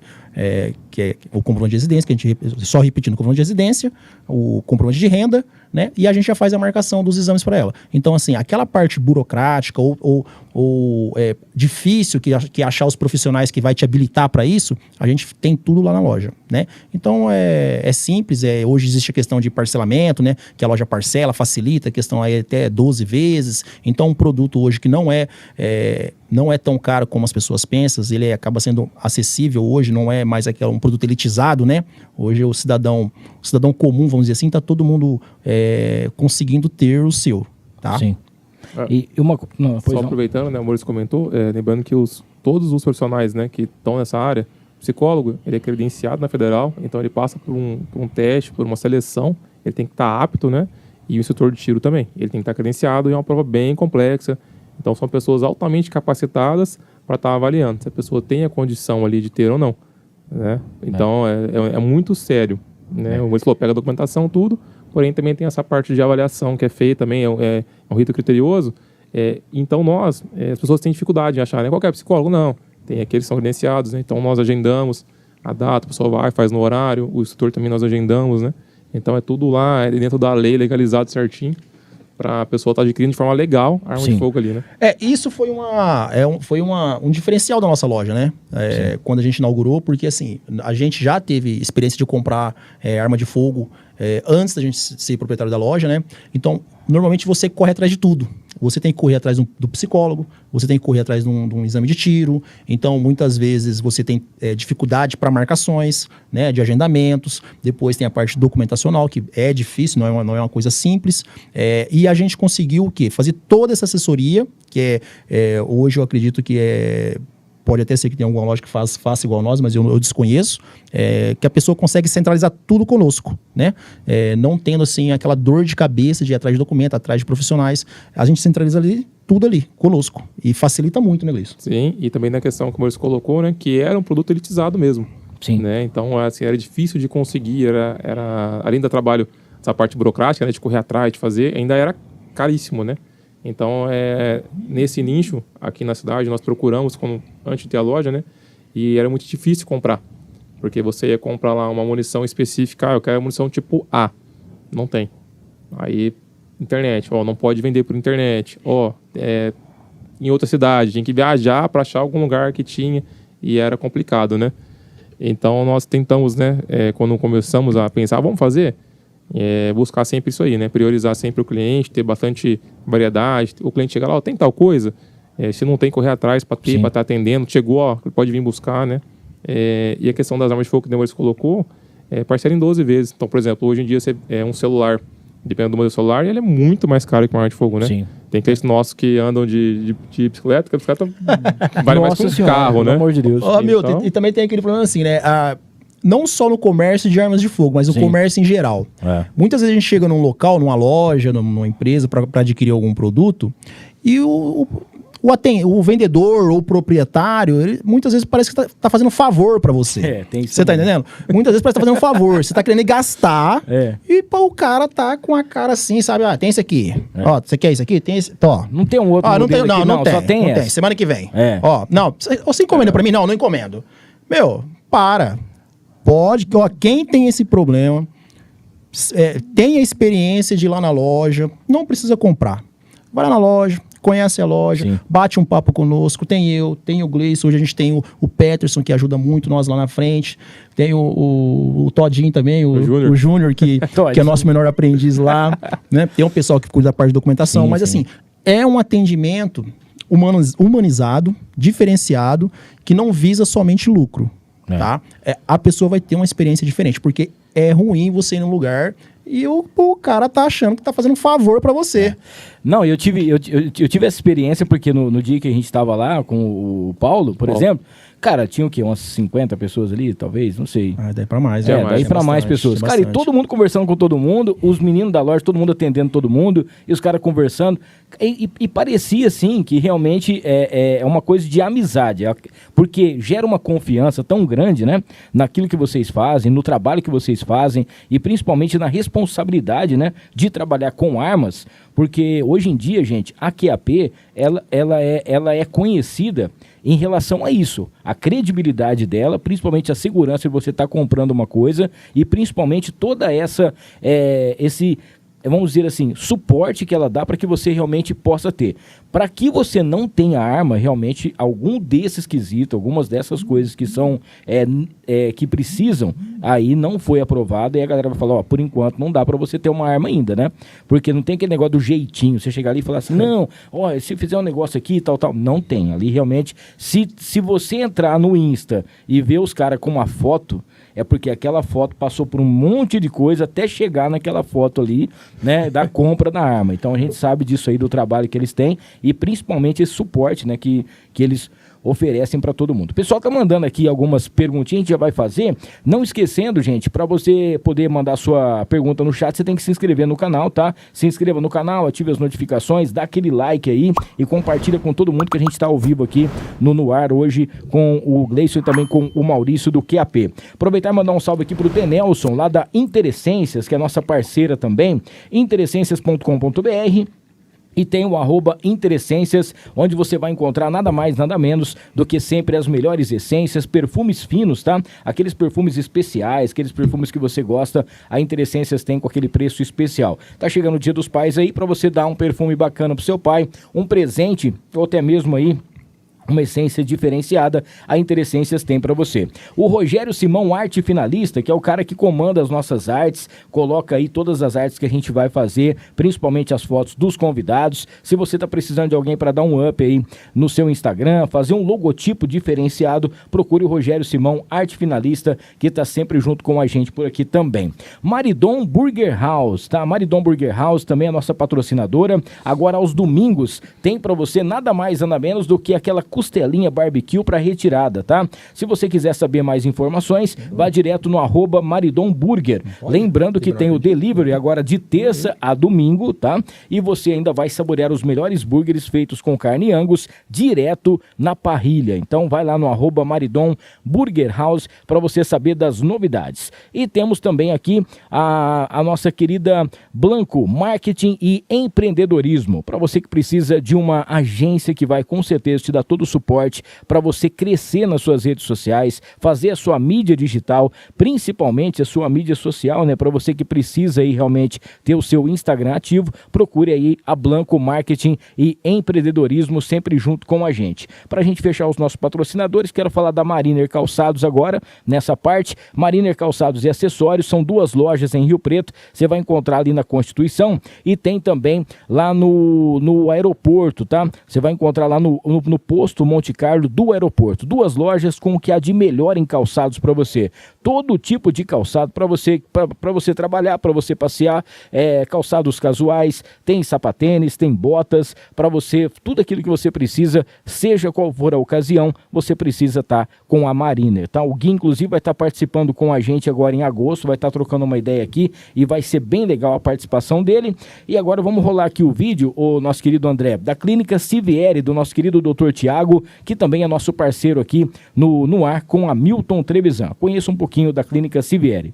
que é o comprovante de residência, que a gente, só repetindo, o comprovante de residência, o comprovante de renda, né? E a gente já faz a marcação dos exames para ela. Então, assim, aquela parte burocrática ou difícil que achar os profissionais que vai te habilitar para isso, a gente tem tudo lá na loja, né? Então, é simples. Hoje existe a questão de parcelamento, né? Que a loja parcela, facilita, a questão aí até 12 vezes. Então, um produto hoje que não é tão caro como as pessoas pensam, ele acaba sendo acessível hoje, não é mais um produto elitizado, né? Hoje o cidadão comum, vamos dizer assim, está todo mundo conseguindo ter o seu, tá?
Sim.
Só aproveitando, né, o Maurício comentou, lembrando que todos os profissionais, né, que estão nessa área, psicólogo, ele é credenciado na Federal, então ele passa por um teste, por uma seleção, ele tem que estar apto, né? E o instrutor de tiro também, ele tem que estar credenciado e é uma prova bem complexa. Então são pessoas altamente capacitadas para estar avaliando se a pessoa tem a condição ali de ter ou não, né? Então é muito sério, né? O Maurício falou, pega a documentação, tudo, porém também tem essa parte de avaliação que é feita também, é um rito criterioso. Então as pessoas têm dificuldade em achar, né? Qualquer psicólogo, não. Tem aqueles que são credenciados, né? Então nós agendamos a data, a pessoa vai, faz no horário, o instrutor também nós agendamos, né? Então é tudo lá, dentro da lei, legalizado certinho, para a pessoa estar adquirindo de forma legal a arma de fogo ali, né?
Isso foi um diferencial da nossa loja, né? Quando a gente inaugurou, porque assim, a gente já teve experiência de comprar arma de fogo antes da gente ser proprietário da loja, né? Então, normalmente você corre atrás de tudo. Você tem que correr atrás do psicólogo, você tem que correr atrás de um exame de tiro. Então, muitas vezes, você tem dificuldade para marcações, né, de agendamentos. Depois tem a parte documentacional, que é difícil, não é uma coisa simples. E a gente conseguiu o quê? Fazer toda essa assessoria, que hoje eu acredito que pode até ser que tenha alguma loja que faça igual a nós, mas eu desconheço, que a pessoa consegue centralizar tudo conosco, né? Não tendo, assim, aquela dor de cabeça de ir atrás de documento, atrás de profissionais. A gente centraliza tudo ali, conosco. E facilita muito, né, Gleison?
Sim, e também na questão que o Maurício colocou, né, que era um produto elitizado mesmo.
Sim.
Né? Então, assim, era difícil de conseguir, era além do trabalho, essa parte burocrática, né, de correr atrás, de fazer, ainda era caríssimo, né? Então, nesse nicho, aqui na cidade, nós procuramos, antes de ter a loja, né? E era muito difícil comprar. Porque você ia comprar lá uma munição específica, eu quero munição tipo A. Não tem. Aí, internet, não pode vender por internet. Em outra cidade, tinha que viajar para achar algum lugar que tinha. E era complicado, né? Então, nós tentamos, né? Quando começamos a pensar, vamos fazer... buscar sempre isso aí, né? Priorizar sempre o cliente, ter bastante variedade. O cliente chega lá, tem tal coisa, se não tem, correr atrás para ter, para estar atendendo. Chegou, pode vir buscar, né? E a questão das armas de fogo que o Demoris colocou, parcela em 12 vezes. Então, por exemplo, hoje em dia, um celular, dependendo do modelo celular, ele é muito mais caro que uma arma de fogo, né? Sim. Tem clientes nossos que andam de bicicleta, que a bicicleta vale mais que um carro, né?
Pelo amor de Deus.
Milton, e também tem aquele problema assim, né? não só no comércio de armas de fogo, mas no
Sim.
comércio em geral. Muitas vezes a gente chega num local, numa loja, numa empresa, para adquirir algum produto, e o vendedor ou o proprietário, ele, muitas vezes parece que tá fazendo favor para você.
Tem isso
Você tá
também.
entendendo? Muitas vezes parece que tá fazendo um favor. Você tá querendo gastar e pô, o cara tá com a cara assim, sabe? Ah, tem esse aqui. Ó, você quer isso aqui? Tem esse. Ó.
Não tem um outro
Não tem,
modelo aqui,
não tem.
só tem
não
essa.
tem. Semana que vem.
Ó,
Não, você encomenda pra mim? Não encomendo. Meu, para. Pode, ó, quem tem esse problema, tem a experiência de ir lá na loja, não precisa comprar. Vai lá na loja, conhece a loja,
Sim.
bate um papo conosco. Tem eu, tem o Gleison, hoje a gente tem o Peterson, que ajuda muito nós lá na frente. Tem o Todinho também, o Júnior, que é nosso menor aprendiz lá. Né? Tem um pessoal que cuida da parte de documentação, mas assim, é um atendimento humanizado, diferenciado, que não visa somente lucro. Tá? A pessoa vai ter uma experiência diferente, porque é ruim você ir num lugar e o cara tá achando que tá fazendo um favor pra você.
Não, eu tive essa experiência porque no dia que a gente tava lá com o Paulo, por exemplo, cara, tinha o quê? Umas 50 pessoas ali, talvez? Não sei.
Daí pra mais.
Daí pra mais pessoas. Cara, e todo mundo conversando com todo mundo, os meninos da loja, todo mundo atendendo todo mundo, e os caras conversando. E parecia, assim, que realmente é uma coisa de amizade, porque gera uma confiança tão grande, né? Naquilo que vocês fazem, no trabalho que vocês fazem, e principalmente na responsabilidade, né? De trabalhar com armas, porque hoje em dia, gente, a QAP, ela é conhecida em relação a isso, a credibilidade dela, principalmente a segurança de você estar comprando uma coisa e principalmente toda esse, vamos dizer assim, suporte que ela dá para que você realmente possa ter. Para que você não tenha arma, realmente, algum desses quesitos, algumas dessas coisas que são, que precisam, aí não foi aprovado, e a galera vai falar, ó, por enquanto não dá para você ter uma arma ainda, né? Porque não tem aquele negócio do jeitinho, você chegar ali e falar assim, não, ó, se fizer um negócio aqui e tal, não tem. Ali realmente, se você entrar no Insta e ver os caras com uma foto, é porque aquela foto passou por um monte de coisa até chegar naquela foto ali, né, da compra da arma. Então a gente sabe disso aí, do trabalho que eles têm e principalmente esse suporte, né, que eles oferecem para todo mundo. O pessoal tá mandando aqui algumas perguntinhas, a gente já vai fazer. Não esquecendo, gente, para você poder mandar sua pergunta no chat, você tem que se inscrever no canal, tá? Se inscreva no canal, ative as notificações, dá aquele like aí e compartilha com todo mundo que a gente tá ao vivo aqui no ar hoje com o Gleison e também com o Maurício do QAP. Aproveitar e mandar um salve aqui pro Denelson, lá da Interessências, que é nossa parceira também, interessências.com.br. E tem o @Interessências, onde você vai encontrar nada mais, nada menos do que sempre as melhores essências, perfumes finos, tá? Aqueles perfumes especiais, aqueles perfumes que você gosta, a Interessências tem com aquele preço especial. Tá chegando o Dia dos Pais aí, para você dar um perfume bacana pro seu pai, um presente, ou até mesmo aí uma essência diferenciada, a Interessências tem para você. O Rogério Simão, arte finalista, que é o cara que comanda as nossas artes, coloca aí todas as artes que a gente vai fazer, principalmente as fotos dos convidados. Se você tá precisando de alguém para dar um up aí no seu Instagram, fazer um logotipo diferenciado, procure o Rogério Simão, arte finalista, que tá sempre junto com a gente por aqui também. Maridon Burger House, tá? Maridon Burger House também é a nossa patrocinadora. Agora aos domingos tem para você nada mais, nada menos do que aquela costelinha barbecue para retirada, tá? Se você quiser saber mais informações, vá direto no @Maridon Burger. Lembrando que tem o delivery agora de terça a domingo, tá? E você ainda vai saborear os melhores burgers feitos com carne Angus direto na parrilha. Então vai lá no @Maridon Burger House para você saber das novidades. E temos também aqui a nossa querida Blanco Marketing e Empreendedorismo. Para você que precisa de uma agência que vai com certeza te dar todo o suporte para você crescer nas suas redes sociais, fazer a sua mídia digital, principalmente a sua mídia social, né? Para você que precisa aí realmente ter o seu Instagram ativo, procure aí a Blanco Marketing e Empreendedorismo sempre junto com a gente. Para a gente fechar os nossos patrocinadores, quero falar da Mariner Calçados agora, nessa parte. Mariner Calçados e Acessórios, são 2 lojas em Rio Preto, você vai encontrar ali na Constituição e tem também lá no aeroporto, tá? Você vai encontrar lá no posto Monte Carlo do aeroporto. 2 lojas com o que há de melhor em calçados para você. todo tipo de calçado para você trabalhar, para você passear, calçados casuais, tem sapatênis, tem botas, para você, tudo aquilo que você precisa, seja qual for a ocasião, você precisa estar com a Mariner, tá? O Gui, inclusive, vai estar participando com a gente agora em agosto, vai estar trocando uma ideia aqui e vai ser bem legal a participação dele. E agora vamos rolar aqui o vídeo, o nosso querido André, da Clínica Sivieri, do nosso querido Dr. Tiago, que também é nosso parceiro aqui no ar com a Milton Trevisan. Conheça um pouquinho da Clínica Sivieri.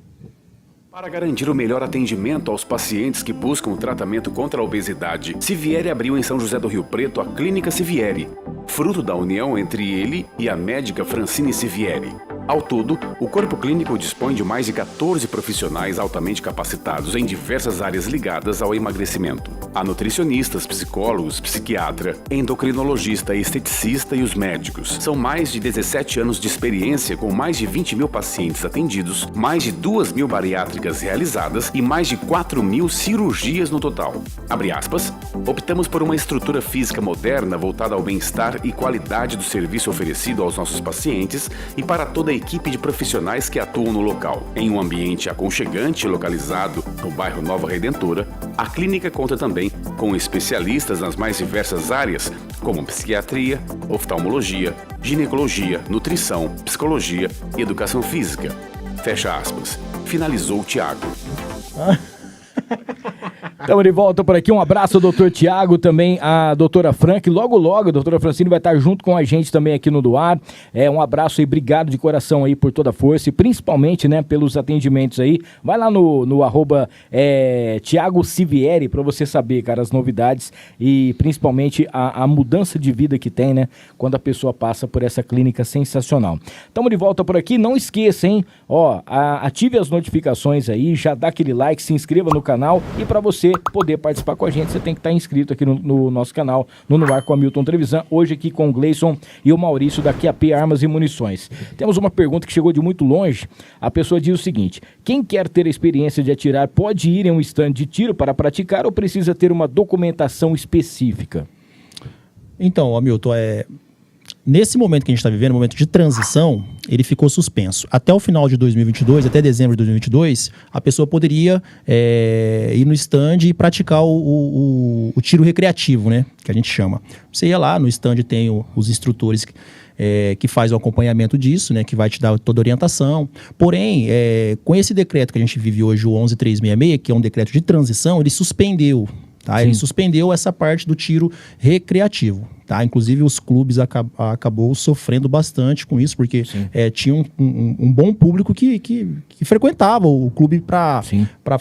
Para garantir o melhor atendimento aos pacientes que buscam o tratamento contra a obesidade, Sivieri abriu em São José do Rio Preto a Clínica Sivieri, fruto da união entre ele e a médica Francine Sivieri. Ao todo, o corpo clínico dispõe de mais de 14 profissionais altamente capacitados em diversas áreas ligadas ao emagrecimento. Há nutricionistas, psicólogos, psiquiatra, endocrinologista, esteticista e os médicos. São mais de 17 anos de experiência com mais de 20 mil pacientes atendidos, mais de 2.000 bariátricas realizadas e mais de 4.000 cirurgias no total. Abre aspas, optamos por uma estrutura física moderna voltada ao bem-estar e qualidade do serviço oferecido aos nossos pacientes e para toda a equipe de profissionais que atuam no local. Em um ambiente aconchegante localizado no bairro Nova Redentora, a clínica conta também com especialistas nas mais diversas áreas, como psiquiatria, oftalmologia, ginecologia, nutrição, psicologia e educação física. Fecha aspas. Finalizou o Tiago.
Estamos de volta por aqui, um abraço ao doutor Tiago, também a doutora Frank, logo a doutora Francine vai estar junto com a gente também aqui no Do Ar, um abraço aí, obrigado de coração aí por toda a força e principalmente, né, pelos atendimentos aí, vai lá no arroba Tiago Sivieri para você saber, cara, as novidades e principalmente a mudança de vida que tem, né, quando a pessoa passa por essa clínica sensacional. Estamos de volta por aqui, não esqueça, hein, ative as notificações aí, já dá aquele like, se inscreva no canal e para você poder participar com a gente, você tem que estar inscrito aqui no nosso canal, no Ar com a Milton Trevisan, hoje aqui com o Gleison e o Maurício da QAP Armas e Munições. Temos uma pergunta que chegou de muito longe, a pessoa diz o seguinte, quem quer ter a experiência de atirar pode ir em um stand de tiro para praticar ou precisa ter uma documentação específica?
Então, Hamilton, nesse momento que a gente está vivendo, momento de transição, ele ficou suspenso. Até o final de 2022, até dezembro de 2022, a pessoa poderia ir no stand e praticar o tiro recreativo, né? Que a gente chama. Você ia lá, no stand tem os instrutores que faz o acompanhamento disso, né? Que vai te dar toda a orientação. Porém, com esse decreto que a gente vive hoje, o 11366, que é um decreto de transição, ele suspendeu. Tá? Ele suspendeu essa parte do tiro recreativo. Tá? Inclusive os clubes acabou sofrendo bastante com isso, porque tinha um bom público que frequentava o clube para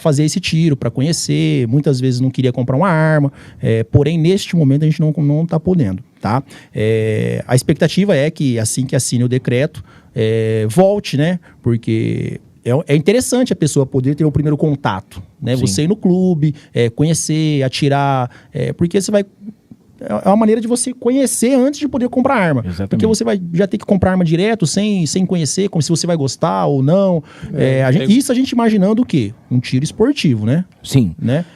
fazer esse tiro, para conhecer, muitas vezes não queria comprar uma arma, porém neste momento a gente não está podendo. Tá? A expectativa é que assim que assine o decreto, volte, né? Porque é interessante a pessoa poder ter o primeiro contato, né? Você ir no clube, conhecer, atirar, porque você vai... É uma maneira de você conhecer antes de poder comprar arma. Exatamente. Porque você vai já ter que comprar arma direto, sem conhecer, como se você vai gostar ou não. Isso a gente imaginando o quê? Um tiro esportivo, né?
Sim.
Né?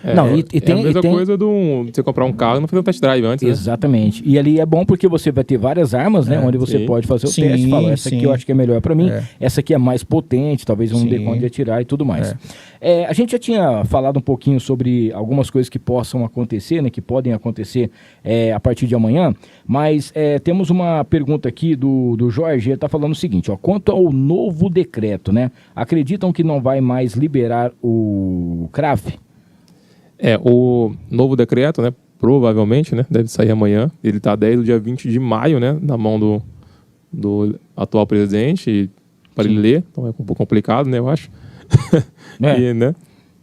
Tem a mesma coisa de você comprar um carro e não fazer um test drive antes, né?
Exatamente. E ali é bom porque você vai ter várias armas, né? Onde você pode fazer o teste e falar, essa aqui eu acho que é melhor pra mim, essa aqui é mais potente, talvez não dê conta de atirar e tudo mais. A gente já tinha falado um pouquinho sobre algumas coisas que possam acontecer, né? Que podem acontecer a partir de amanhã, mas temos uma pergunta aqui do Jorge, ele está falando o seguinte, quanto ao novo decreto, né? Acreditam que não vai mais liberar o CRAF?
O novo decreto, né? Provavelmente, né? Deve sair amanhã. Ele está desde o dia 20 de maio, né? Na mão do atual presidente, para ele ler, então é um pouco complicado, né? Eu acho.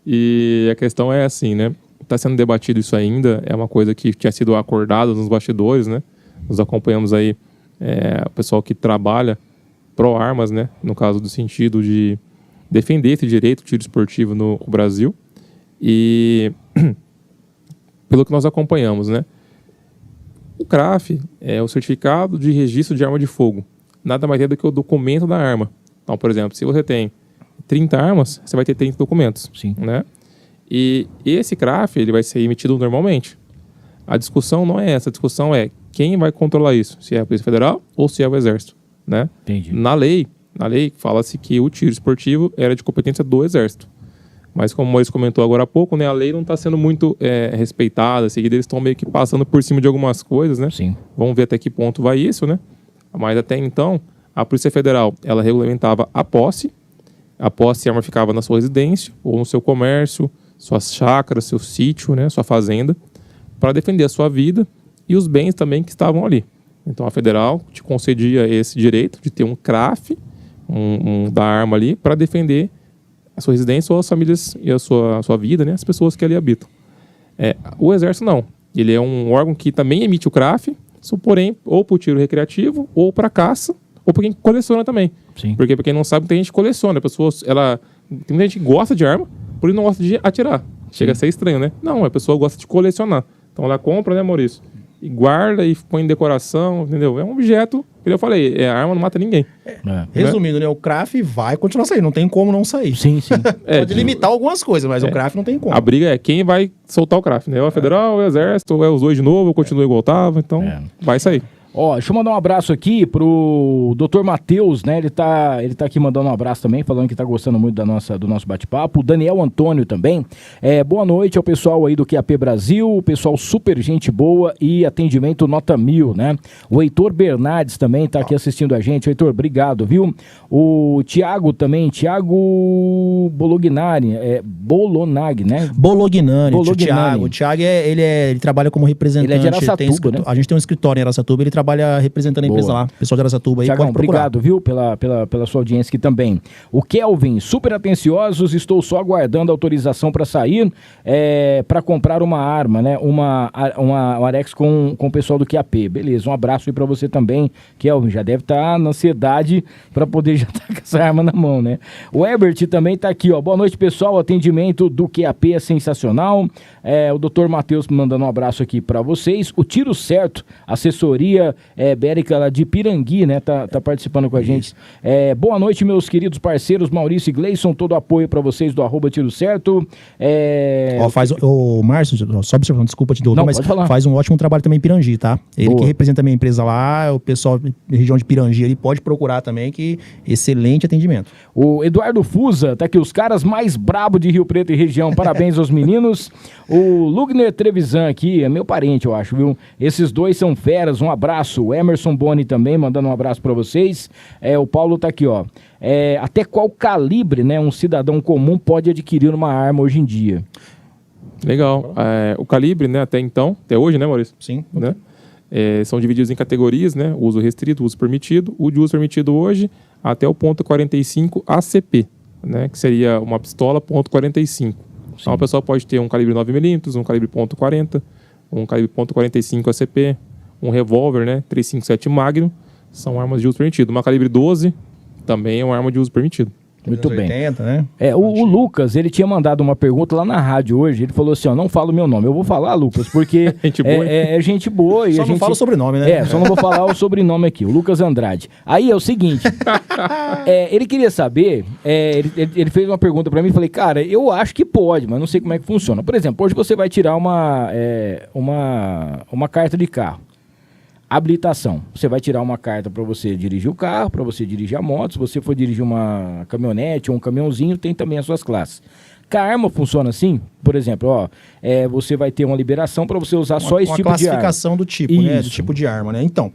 E a questão é assim, né? Está sendo debatido isso ainda, é uma coisa que tinha sido acordada nos bastidores, né? Nós acompanhamos aí o pessoal que trabalha pró-armas, né? No caso do sentido de defender esse direito de tiro esportivo no Brasil. E pelo que nós acompanhamos, né? O CRAF é o certificado de registro de arma de fogo. Nada mais é do que o documento da arma. Então, por exemplo, se você tem 30 armas, você vai ter 30 documentos.
Sim.
Né? E esse CRAF, ele vai ser emitido normalmente. A discussão não é essa. A discussão é quem vai controlar isso. Se é a Polícia Federal ou se é o Exército. Né?
Entendi.
Na lei, Na lei, fala-se que o tiro esportivo era de competência do Exército. Mas como o Maurício comentou agora há pouco, né, a lei não está sendo muito respeitada, seguida, eles estão meio que passando por cima de algumas coisas, né?
Sim.
Vamos ver até que ponto vai isso, né? Mas até então, a Polícia Federal, ela regulamentava a posse. A posse, a arma ficava na sua residência, ou no seu comércio, suas chácaras, seu sítio, né, sua fazenda, para defender a sua vida e os bens também que estavam ali. Então a Federal te concedia esse direito de ter um CRAF, da arma ali, para defender a sua residência ou as famílias e a sua vida, né? As pessoas que ali habitam. O Exército não. Ele é um órgão que também emite o CRAF, porém, ou para o tiro recreativo, ou para caça, ou para quem coleciona também.
Sim.
Porque, para quem não sabe, tem gente que coleciona. Tem muita gente que gosta de arma, porém não gosta de atirar. Chega a ser estranho, né? Não, a pessoa gosta de colecionar. Então ela compra, né, Maurício? E guarda e põe em decoração, entendeu? É um objeto, como eu falei, a arma não mata ninguém.
Resumindo, né? O CRAF vai continuar saindo, não tem como não sair.
Sim, sim.
Pode limitar algumas coisas, mas o CRAF não tem como.
A briga é quem vai soltar o CRAF, né? Ou a Federal, ou o Exército, ou é os dois de novo, ou continua igual tava, então vai sair.
Ó, deixa eu mandar um abraço aqui pro Dr. Matheus, né? Ele tá aqui mandando um abraço também, falando que tá gostando muito do nosso bate-papo. O Daniel Antônio também. Boa noite ao pessoal aí do QAP Brasil, o pessoal super gente boa e atendimento nota 1000, né? O Heitor Bernardes também tá aqui assistindo a gente. Heitor, obrigado, viu? O Thiago também, Thiago Bolognari, Bolonag, né?
Bolognani, o
Bolognani.
Thiago. O Thiago, ele trabalha como representante.
Ele é de Araçatuba, né?
A gente tem um escritório em Araçatuba, ele trabalha representando a empresa
Boa.
lá. Pessoal de Araçatuba aí,
Thiagão,
pode procurar.
obrigado, viu, pela sua audiência aqui também. O Kelvin, super atenciosos, estou só aguardando autorização para sair, para comprar uma arma, né? Uma Arex com o pessoal do QAP. Beleza, um abraço aí para você também, Kelvin. Já deve estar na ansiedade para poder já estar com essa arma na mão, né? O Herbert também está aqui, ó. Boa noite, pessoal. O atendimento do QAP é sensacional. O Dr. Matheus mandando um abraço aqui para vocês. O Tiro Certo, assessoria Bérica lá de Pirangui, né? Tá participando com a gente. Boa noite, meus queridos parceiros Maurício e Gleison, todo apoio para vocês do @Tiro Certo.
O Márcio, só observando, desculpa te interromper, mas
pode falar.
faz um ótimo trabalho também em Pirangi, tá? Ele
Boa.
que representa a minha empresa lá, o pessoal da região de Pirangi, ele pode procurar também, que excelente atendimento.
O Eduardo Fusa, tá aqui, os caras mais brabos de Rio Preto e região, parabéns aos meninos. O Lugner Trevisan aqui, é meu parente, eu acho, viu? Esses dois são feras, um abraço. O Emerson Boni também, mandando um abraço para vocês. O Paulo tá aqui, ó. Até qual calibre, né, um cidadão comum pode adquirir uma arma hoje em dia?
Legal. O calibre, né, até hoje, né, Maurício?
Sim.
Né? São divididos em categorias, né? Uso restrito, uso permitido. O de uso permitido hoje até o ponto .45 ACP, né? Que seria uma pistola ponto .45. Então a pessoa pode ter um calibre 9mm, um calibre .40, um calibre .45 ACP, um revólver, né? 357 Magnum, são armas de uso permitido. Uma calibre 12 também é uma arma de uso permitido.
Muito bem.
80, né?
O Lucas, ele tinha mandado uma pergunta lá na rádio hoje, ele falou assim, ó, não fala o meu nome, eu vou falar, Lucas, porque
Gente boa,
é gente boa. E
Só
a
não
gente...
fala o sobrenome, né?
Só não vou falar o sobrenome aqui, o Lucas Andrade. Aí é o seguinte, ele queria saber, ele fez uma pergunta pra mim, falei, cara, eu acho que pode, mas não sei como é que funciona. Por exemplo, hoje você vai tirar uma carta de carro. Habilitação. Você vai tirar uma carta para você dirigir o carro, para você dirigir a moto. Se você for dirigir uma caminhonete ou um caminhãozinho, tem também as suas classes. Com a arma funciona assim? Por exemplo, você vai ter uma liberação para você usar só esse tipo de arma.
Uma classificação do tipo, né? Do tipo de arma, né? Então,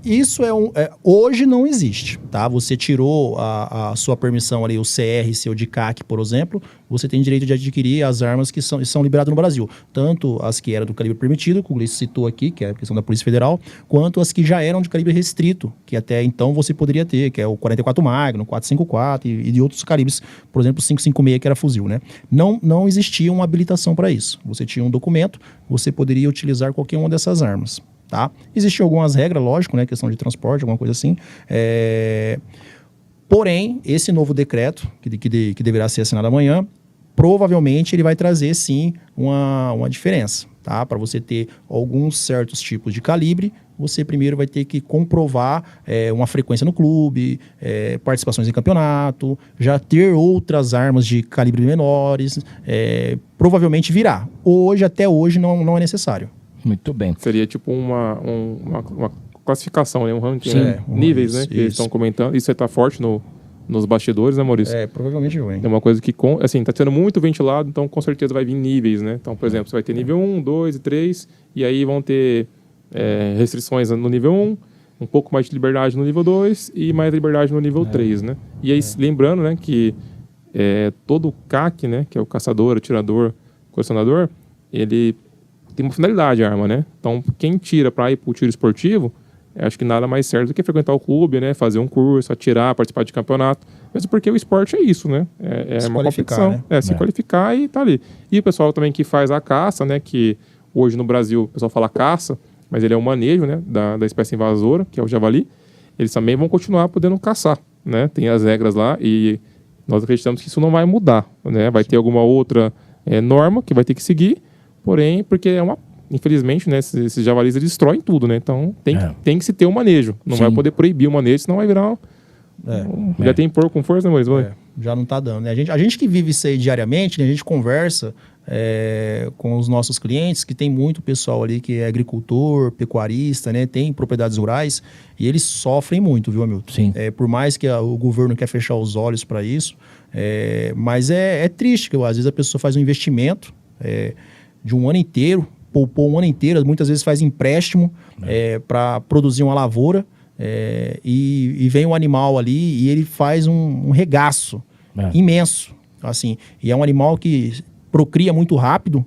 isso hoje não existe, tá? Você tirou a sua permissão ali, o CR seu de CAC, por exemplo, você tem direito de adquirir as armas que são liberadas no Brasil. Tanto as que eram do calibre permitido, que o Gleice citou aqui, que é a questão da Polícia Federal, quanto as que já eram de calibre restrito, que até então você poderia ter, que é o 44 Magnum, 454 e de outros calibres, por exemplo, 556, que era fuzil, né? Não existia uma habilitação para isso. Você tinha um documento, você poderia utilizar qualquer uma dessas armas, tá? Existiam algumas regras, lógico, né? Questão de transporte, alguma coisa assim. Porém, esse novo decreto, que deverá ser assinado amanhã, provavelmente ele vai trazer, sim, uma diferença, tá? Para você ter alguns certos tipos de calibre, você primeiro vai ter que comprovar uma frequência no clube, participações em campeonato, já ter outras armas de calibre menores, provavelmente virá. Até hoje não é necessário.
Muito bem.
Seria tipo uma classificação, né? Um ranking,
Sim.
né? Níveis, né? Que eles estão comentando. Isso aí tá forte nos bastidores, né, Maurício?
Provavelmente vem.
É uma coisa que, assim, tá sendo muito ventilado, então com certeza vai vir níveis, né? Então, por exemplo, você vai ter nível 1, 2 e 3, e aí vão ter restrições no nível 1, um pouco mais de liberdade no nível 2 e mais liberdade no nível 3, né? E aí, lembrando, né, que todo CAC, né, que é o caçador, atirador, colecionador, ele tem uma finalidade, a arma, né? Então, quem tira para ir para o tiro esportivo, acho que nada mais certo do que frequentar o clube, né? Fazer um curso, atirar, participar de campeonato. Mesmo porque o esporte é isso, né? É uma competição. Né? Se qualificar e tá ali. E o pessoal também que faz a caça, né? Que hoje no Brasil o pessoal fala caça, mas ele é um manejo, né? Da espécie invasora, que é o javali. Eles também vão continuar podendo caçar, né? Tem as regras lá e nós acreditamos que isso não vai mudar, né? Vai ter alguma outra norma que vai ter que seguir, porém, porque infelizmente, né, esses javalis eles destroem tudo, né? Então tem que se ter um manejo. Não vai poder proibir o manejo, senão vai virar já tem porco com força, né, Maurício?
Já não tá dando, né? A gente que vive isso aí diariamente, né, a gente conversa com os nossos clientes, que tem muito pessoal ali que é agricultor, pecuarista, né? Tem propriedades rurais e eles sofrem muito, viu, Hamilton?
Sim.
Por mais que o governo quer fechar os olhos para isso, mas é triste que às vezes a pessoa faz um investimento de um ano inteiro, poupou um ano inteiro, muitas vezes faz empréstimo para produzir uma lavoura e vem um animal ali e ele faz um regaço imenso, assim, e é um animal que procria muito rápido,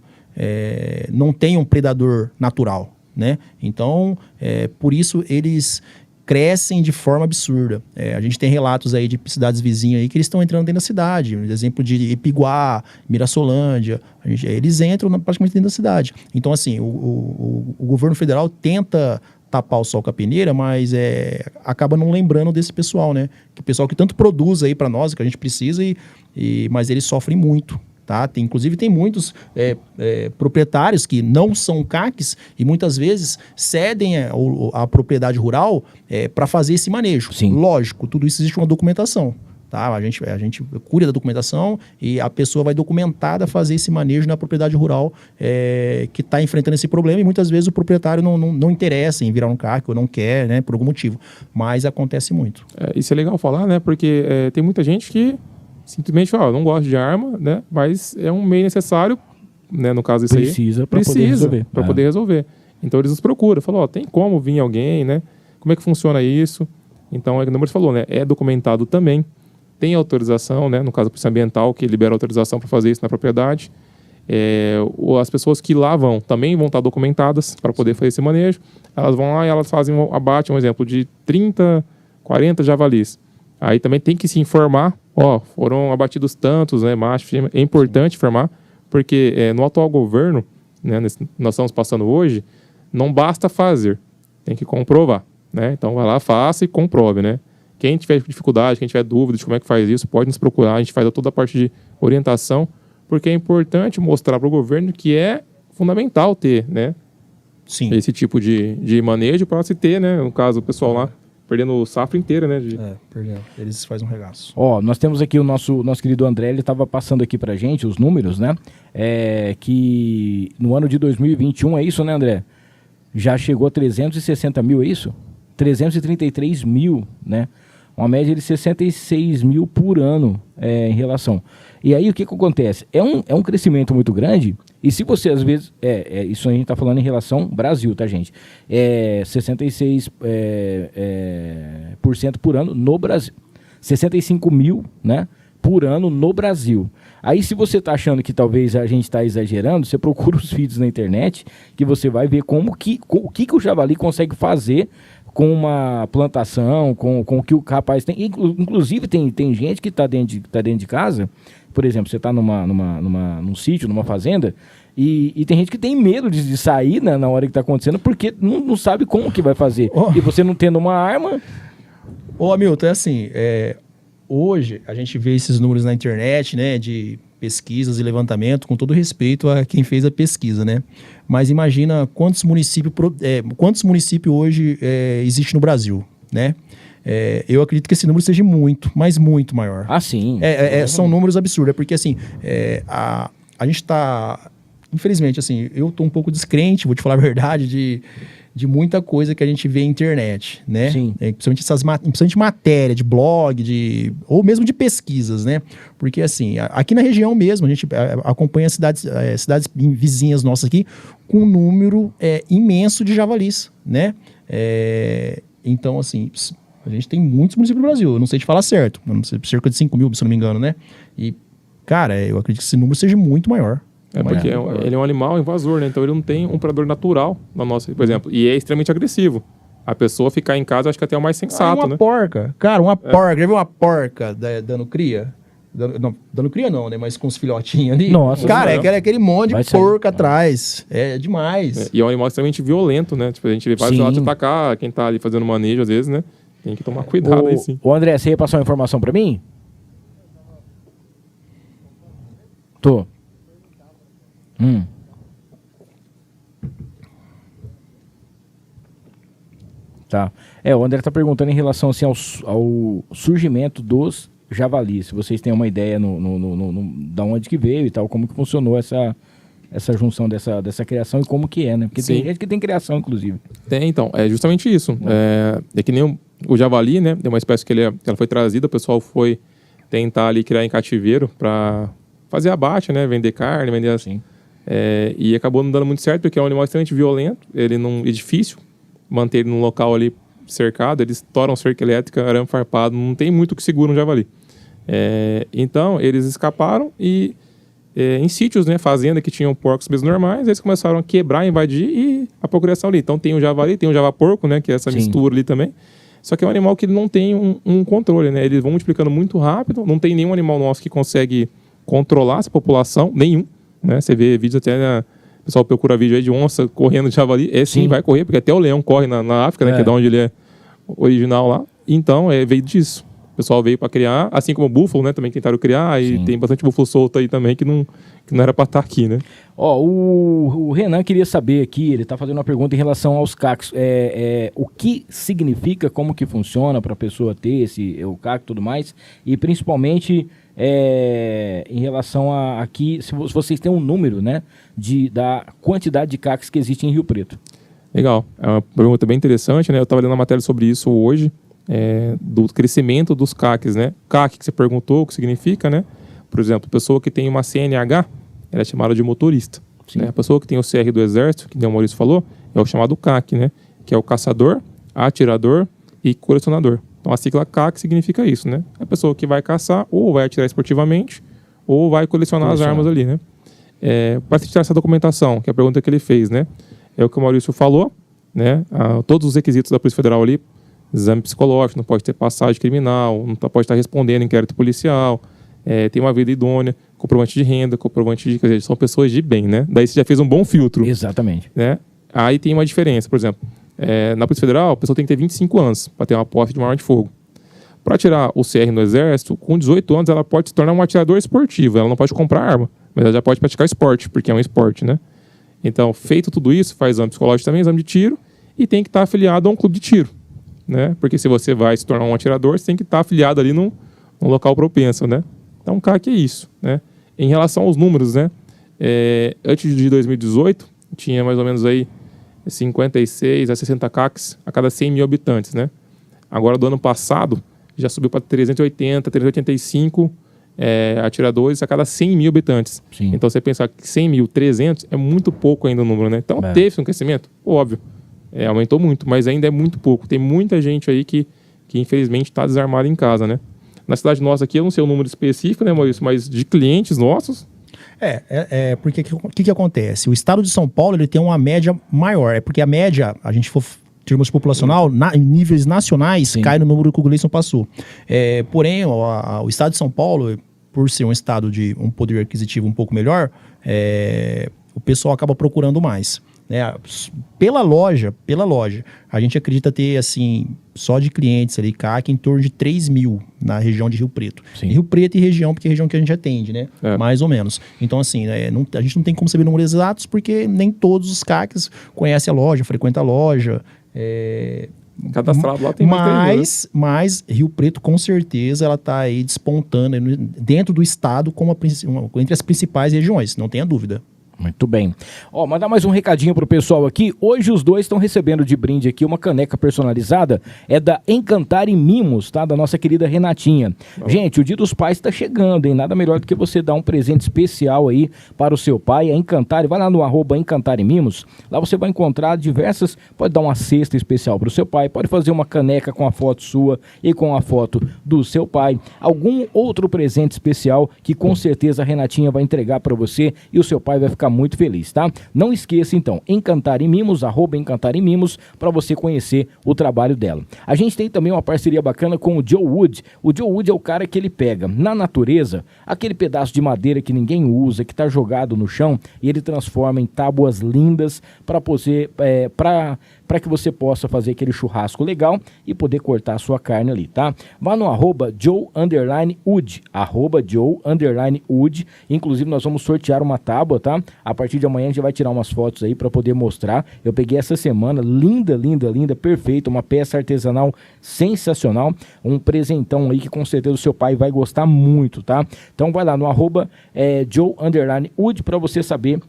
não tem um predador natural, né? Então, por isso eles crescem de forma absurda. A gente tem relatos aí de cidades vizinhas aí que eles estão entrando dentro da cidade. Exemplo de Ipiguá, Mirassolândia. Eles entram praticamente dentro da cidade. Então, assim, o governo federal tenta tapar o sol com a peneira, mas acaba não lembrando desse pessoal, né? Que o pessoal que tanto produz aí para nós, que a gente precisa, mas eles sofrem muito. Tá? Inclusive tem muitos proprietários que não são CACs e muitas vezes cedem a propriedade rural para fazer esse manejo.
Sim.
Lógico, tudo isso existe uma documentação. Tá? A gente cuida da documentação e a pessoa vai documentada fazer esse manejo na propriedade rural que está enfrentando esse problema e muitas vezes o proprietário não interessa em virar um CAC ou não quer, né, por algum motivo. Mas acontece muito.
Isso é legal falar, né? Porque tem muita gente que simplesmente fala, não gosto de arma, né? Mas é um meio necessário, né? No caso isso
precisa para poder resolver.
Para poder resolver. Então eles nos procuram, falam, tem como vir alguém, né? Como é que funciona isso? Então, como você falou, né? É documentado também. Tem autorização, né? No caso, a Polícia Ambiental, que libera autorização para fazer isso na propriedade. As pessoas que lá vão também vão estar documentadas para poder fazer esse manejo. Elas vão lá e elas fazem abate, um exemplo, de 30, 40 javalis. Aí também tem que se informar, foram abatidos tantos, né, macho, fêmea. É importante informar, porque no atual governo, né, nós estamos passando hoje, não basta fazer, tem que comprovar, né? Então vai lá, faça e comprove, né? Quem tiver dificuldade, quem tiver dúvida de como é que faz isso, pode nos procurar, a gente faz toda a parte de orientação, porque é importante mostrar para o governo que é fundamental ter, né?
Sim.
Esse tipo de manejo para se ter, né? No caso, o pessoal lá perdendo o safra inteira, né?
Perdendo. Eles fazem um regaço.
Nós temos aqui o nosso querido André, ele estava passando aqui pra gente os números, né? Que no ano de 2021, é isso, né, André? Já chegou a 360 mil, é isso? 333 mil, né? Uma média de 66 mil por ano em relação. E aí o que acontece? É um crescimento muito grande. E se você às vezes... isso a gente está falando em relação Brasil, tá, gente? 66% por ano no Brasil. 65 mil, né? Por ano no Brasil. Aí se você está achando que talvez a gente está exagerando, você procura os vídeos na internet que você vai ver o que o javali consegue fazer com uma plantação, com o que o rapaz tem. Inclusive tem gente que está dentro de casa, por exemplo, você está num sítio, numa fazenda, e tem gente que tem medo de sair na hora que está acontecendo, porque não sabe como que vai fazer. E você não tendo uma arma...
Hamilton, assim, hoje a gente vê esses números na internet, né, de pesquisas e levantamento, com todo respeito a quem fez a pesquisa, né? Mas imagina quantos municípios hoje existe no Brasil, né? Eu acredito que esse número seja muito, mas muito maior.
Ah, sim.
São números absurdos, porque assim, a gente está... Infelizmente, assim, eu estou um pouco descrente, vou te falar a verdade, de muita coisa que a gente vê na internet, né?
Sim.
Principalmente matéria, de blog, ou mesmo de pesquisas, né? Porque, assim, aqui na região mesmo, a gente acompanha cidades vizinhas nossas aqui com um número imenso de javalis, né? Então, assim, a gente tem muitos municípios do Brasil, eu não sei te falar certo, cerca de 5 mil, se não me engano, né? E, cara, eu acredito que esse número seja muito maior.
Porque ele é um animal invasor, né? Então ele não tem um predador natural na nossa, por exemplo. E é extremamente agressivo. A pessoa ficar em casa, acho que até é o mais sensato,
uma
né?
Porca. Cara, uma porca. Já viu uma porca dando cria? Dando cria não, né? Mas com os filhotinhos ali.
Nossa.
Cara, é aquele monte de porca
sair.
Atrás. É demais.
E é um animal extremamente violento, né? Tipo, a gente vê vários relatos de atacar quem tá ali fazendo manejo, às vezes, né? Tem que tomar cuidado aí, sim.
Ô, André, você ia passar uma informação pra mim? Tô. Tá. O André tá perguntando em relação assim, ao surgimento dos javalis. Se vocês têm uma ideia da onde que veio e tal, como que funcionou essa junção dessa criação e como que é, né? Porque
Sim.
tem gente que tem criação, inclusive.
Então, é justamente isso. É que nem o javali, né? É uma espécie que ela foi trazida, o pessoal foi tentar ali criar em cativeiro para fazer abate, né? Vender carne, vender assim. E acabou não dando muito certo, porque é um animal extremamente violento, ele é difícil manter ele num local ali cercado, eles estouram cerca elétrica, arame farpado, não tem muito que segura um javali. Então, eles escaparam e em sítios, né, fazenda que tinham porcos mesmo normais, eles começaram a quebrar, invadir e a procriação ali. Então tem o javali, tem o javaporco, né, que é essa mistura ali também. Só que é um animal que ele não tem um controle, né? Eles vão multiplicando muito rápido, não tem nenhum animal nosso que consegue controlar essa população, nenhum. Né? Você vê vídeos até, o pessoal procura vídeo aí de onça correndo de javali, sim, vai correr, porque até o leão corre na África, né? Que é de onde ele é original lá. Então, veio disso. O pessoal veio para criar, assim como o búfalo, né? Também tentaram criar, e tem bastante búfalo solto aí também que não era para estar aqui, né?
O Renan queria saber aqui, ele está fazendo uma pergunta em relação aos cacos. O que significa, como que funciona para a pessoa ter o caco e tudo mais, e principalmente em relação a aqui, se vocês têm um número, né, da quantidade de cacos que existe em Rio Preto.
Legal, é uma pergunta bem interessante, né? Eu estava lendo uma matéria sobre isso hoje, do crescimento dos CACs, né? CAC que você perguntou, o que significa, né? Por exemplo, a pessoa que tem uma CNH, ela é chamada de motorista. Né? A pessoa que tem o CR do Exército, que o Maurício falou, é o chamado CAC, né? Que é o caçador, atirador e colecionador. Então a sigla CAC significa isso, né? A pessoa que vai caçar ou vai atirar esportivamente ou vai colecionar as armas ali, né? Para tirar essa documentação, que é a pergunta que ele fez, né? É o que o Maurício falou, né? Todos os requisitos da Polícia Federal ali, exame psicológico, não pode ter passagem criminal, não pode estar respondendo inquérito policial, tem uma vida idônea, comprovante de renda, comprovante de... Quer dizer, são pessoas de bem, né? Daí você já fez um bom filtro.
Exatamente.
Né? Aí tem uma diferença, por exemplo, na Polícia Federal, a pessoa tem que ter 25 anos para ter uma posse de uma arma de fogo. Para tirar o CR no Exército, com 18 anos ela pode se tornar um atirador esportivo, ela não pode comprar arma, mas ela já pode praticar esporte, porque é um esporte, né? Então, feito tudo isso, faz exame psicológico também, exame de tiro, e tem que estar afiliado a um clube de tiro, né? Porque se você vai se tornar um atirador, você tem que estar afiliado ali num local propenso, né? Então, CAC é isso, né? Em relação aos números, né? Antes de 2018, tinha mais ou menos aí 56 a 60 CACs a cada 100 mil habitantes, né? Agora, do ano passado, já subiu para 380, 385 atiradores a cada 100 mil habitantes.
Sim.
Então, você pensar que 100 mil, 300 é muito pouco ainda o número, né? Então, teve um crescimento? Óbvio. Aumentou muito, mas ainda é muito pouco. Tem muita gente aí que infelizmente está desarmada em casa, né? Na cidade nossa aqui, eu não sei o número específico, né, Maurício, mas de clientes nossos...
Porque o que acontece? O estado de São Paulo, ele tem uma média maior. Porque a média, a gente for termos populacional, em níveis nacionais, cai no número que o Gleison passou. Porém, o estado de São Paulo, por ser um estado de um poder aquisitivo um pouco melhor, o pessoal acaba procurando mais. Pela loja, a gente acredita ter, assim, só de clientes ali, CAC, em torno de 3 mil na região de Rio Preto. Rio Preto e região, porque é a região que a gente atende, né? Mais ou menos. Então, assim, a gente não tem como saber números exatos, porque nem todos os CACs conhecem a loja, frequentam a loja.
Cadastrado lá tem mais,
mas Rio Preto, com certeza, ela está aí despontando dentro do estado como entre as principais regiões, não tenha dúvida.
Muito bem. Ó, mandar mais um recadinho pro pessoal aqui. Hoje os dois estão recebendo de brinde aqui uma caneca personalizada. É da Encantar e Mimos, tá? Da nossa querida Renatinha. Gente, o Dia dos Pais tá chegando, hein? Nada melhor do que você dar um presente especial aí para o seu pai. É Encantar. Vai lá no @Encantar e Mimos. Lá você vai encontrar diversas... Pode dar uma cesta especial pro seu pai. Pode fazer uma caneca com a foto sua e com a foto do seu pai. Algum outro presente especial que com certeza a Renatinha vai entregar para você e o seu pai vai ficar muito feliz, tá? Não esqueça então, Encantar e Mimos, @Encantar e Mimos, para você conhecer o trabalho dela. A gente tem também uma parceria bacana com o Joe Wood. O Joe Wood é o cara que ele pega na natureza aquele pedaço de madeira que ninguém usa, que tá jogado no chão, e ele transforma em tábuas lindas para que você possa fazer aquele churrasco legal e poder cortar a sua carne ali, tá? Vá no @Joe_Wood, @Joe_Wood. Inclusive nós vamos sortear uma tábua, tá? A partir de amanhã a gente vai tirar umas fotos aí para poder mostrar. Eu peguei essa semana, linda, linda, linda, perfeita, uma peça artesanal sensacional, um presentão aí que com certeza o seu pai vai gostar muito, tá? Então vai lá no @Joe_Wood para você saber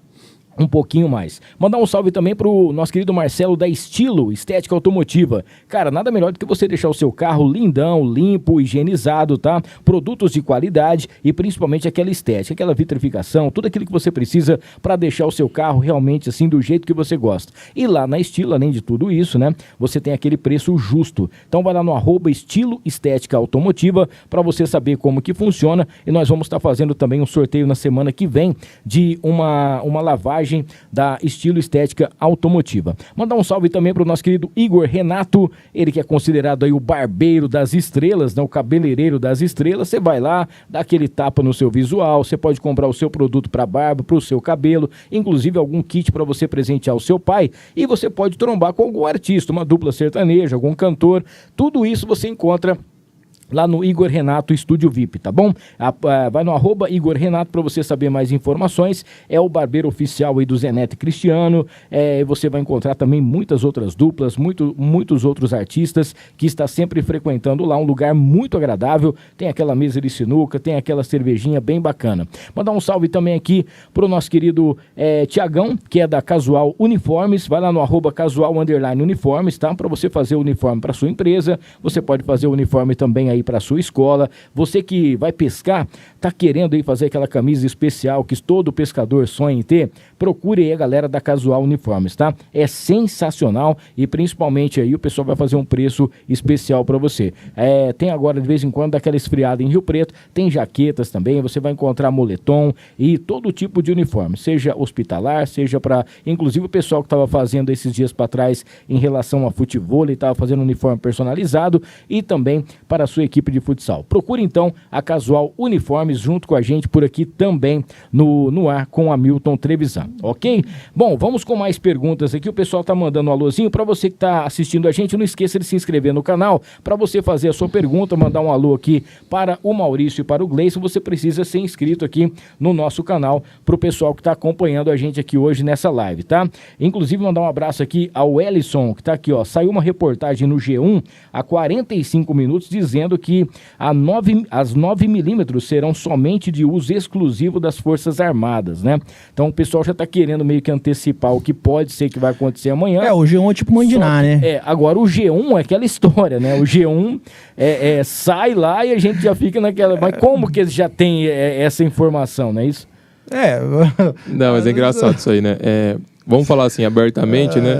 um pouquinho mais. Mandar um salve também pro nosso querido Marcelo da Estilo Estética Automotiva. Cara, nada melhor do que você deixar o seu carro lindão, limpo, higienizado, tá? Produtos de qualidade e principalmente aquela estética, aquela vitrificação, tudo aquilo que você precisa para deixar o seu carro realmente assim do jeito que você gosta. E lá na Estilo, além de tudo isso, né? Você tem aquele preço justo. Então vai lá no @Estilo Estética Automotiva para você saber como que funciona e nós vamos estar fazendo também um sorteio na semana que vem de uma lavagem da Estilo Estética Automotiva. Mandar um salve também para o nosso querido Igor Renato, ele que é considerado aí o barbeiro das estrelas, né, o cabeleireiro das estrelas. Você vai lá, dá aquele tapa no seu visual, você pode comprar o seu produto para barba, para o seu cabelo, inclusive algum kit para você presentear o seu pai, e você pode trombar com algum artista, uma dupla sertaneja, algum cantor, tudo isso você encontra lá no Igor Renato Estúdio VIP, tá bom? Vai no @Igor Renato para você saber mais informações. É o barbeiro oficial aí do Zé Neto e Cristiano. Você vai encontrar também muitas outras duplas, muitos outros artistas que está sempre frequentando lá, um lugar muito agradável. Tem aquela mesa de sinuca, tem aquela cervejinha bem bacana. Mandar um salve também aqui pro nosso querido Tiagão, que é da Casual Uniformes. Vai lá no @Casual_Uniformes, tá? Para você fazer o uniforme para sua empresa. Você pode fazer o uniforme também aí para sua escola. Você que vai pescar, tá querendo aí fazer aquela camisa especial que todo pescador sonha em ter, procure aí a galera da Casual Uniformes, tá? É sensacional e principalmente aí o pessoal vai fazer um preço especial para você. Tem agora de vez em quando daquela esfriada em Rio Preto, tem jaquetas também, você vai encontrar moletom e todo tipo de uniforme, seja hospitalar, seja para, inclusive o pessoal que estava fazendo esses dias para trás em relação a futebol, ele estava fazendo um uniforme personalizado e também para a sua equipe de futsal. Procure então a Casual Uniformes junto com a gente por aqui também no ar com a Hamilton Trevisan, ok? Bom, vamos com mais perguntas aqui. O pessoal tá mandando um alôzinho. Para você que tá assistindo a gente, não esqueça de se inscrever no canal. Para você fazer a sua pergunta, mandar um alô aqui para o Maurício e para o Gleison, você precisa ser inscrito aqui no nosso canal para o pessoal que tá acompanhando a gente aqui hoje nessa live, tá? Inclusive mandar um abraço aqui ao Ellison, que tá aqui, ó. Saiu uma reportagem no G1 há 45 minutos dizendo que as 9mm serão somente de uso exclusivo das Forças Armadas, né? Então o pessoal já está querendo meio que antecipar o que pode ser que vai acontecer amanhã.
O G1 é tipo Mandiná, né?
Agora o G1 é aquela história, né? O G1 sai lá e a gente já fica naquela... Mas como que eles já têm essa informação, não é isso?
Não, mas é engraçado isso aí, né? Vamos falar assim abertamente, né?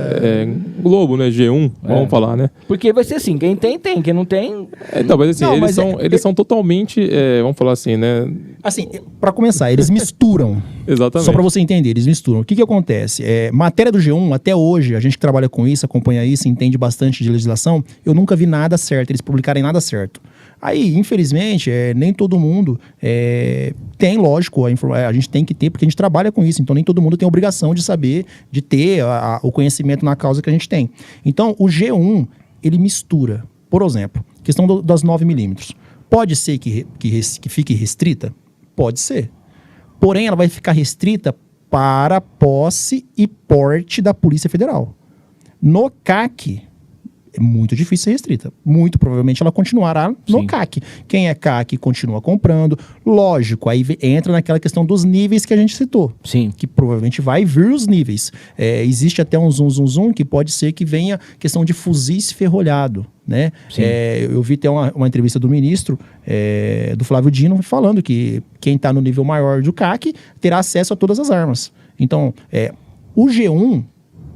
Globo, né? G1, vamos falar, né?
Porque vai ser assim, quem tem, quem não tem...
Então, mas assim, eles são totalmente, vamos falar assim, né?
Assim, para começar, eles misturam.
Exatamente.
Só para você entender, eles misturam. O que acontece? Matéria do G1, até hoje, a gente que trabalha com isso, acompanha isso, entende bastante de legislação, eu nunca vi nada certo, eles publicarem nada certo. Aí, infelizmente, nem todo mundo tem, lógico, a gente tem que ter, porque a gente trabalha com isso, então nem todo mundo tem a obrigação de saber, de ter o conhecimento na causa que a gente tem. Então, o G1, ele mistura. Por exemplo, questão das 9mm. Pode ser que fique restrita? Pode ser. Porém, ela vai ficar restrita para posse e porte da Polícia Federal. No CAC, é muito difícil ser restrita. Muito provavelmente ela continuará no
Sim.
CAC. Quem é CAC continua comprando. Lógico, aí entra naquela questão dos níveis que a gente citou.
Sim.
Que provavelmente vai vir os níveis. Existe até um zoom que pode ser que venha questão de fuzis ferrolhado, né? Eu vi até uma entrevista do ministro, do Flávio Dino, falando que quem está no nível maior do CAC terá acesso a todas as armas. Então, o G1,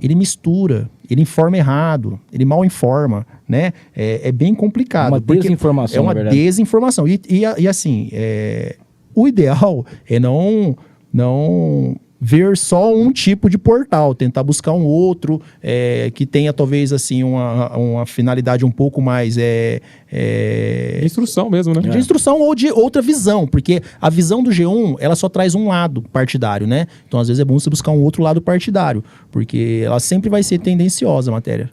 ele mistura, ele informa errado, ele mal informa, né? É bem complicado.
Uma desinformação,
é uma
na verdade.
desinformação. E assim, o ideal é não ver só um tipo de portal, tentar buscar um outro que tenha talvez assim uma finalidade um pouco mais
De instrução mesmo, né?
de instrução ou de outra visão, porque a visão do G1, ela só traz um lado partidário, né? Então, às vezes, é bom você buscar um outro lado partidário, porque ela sempre vai ser tendenciosa a matéria.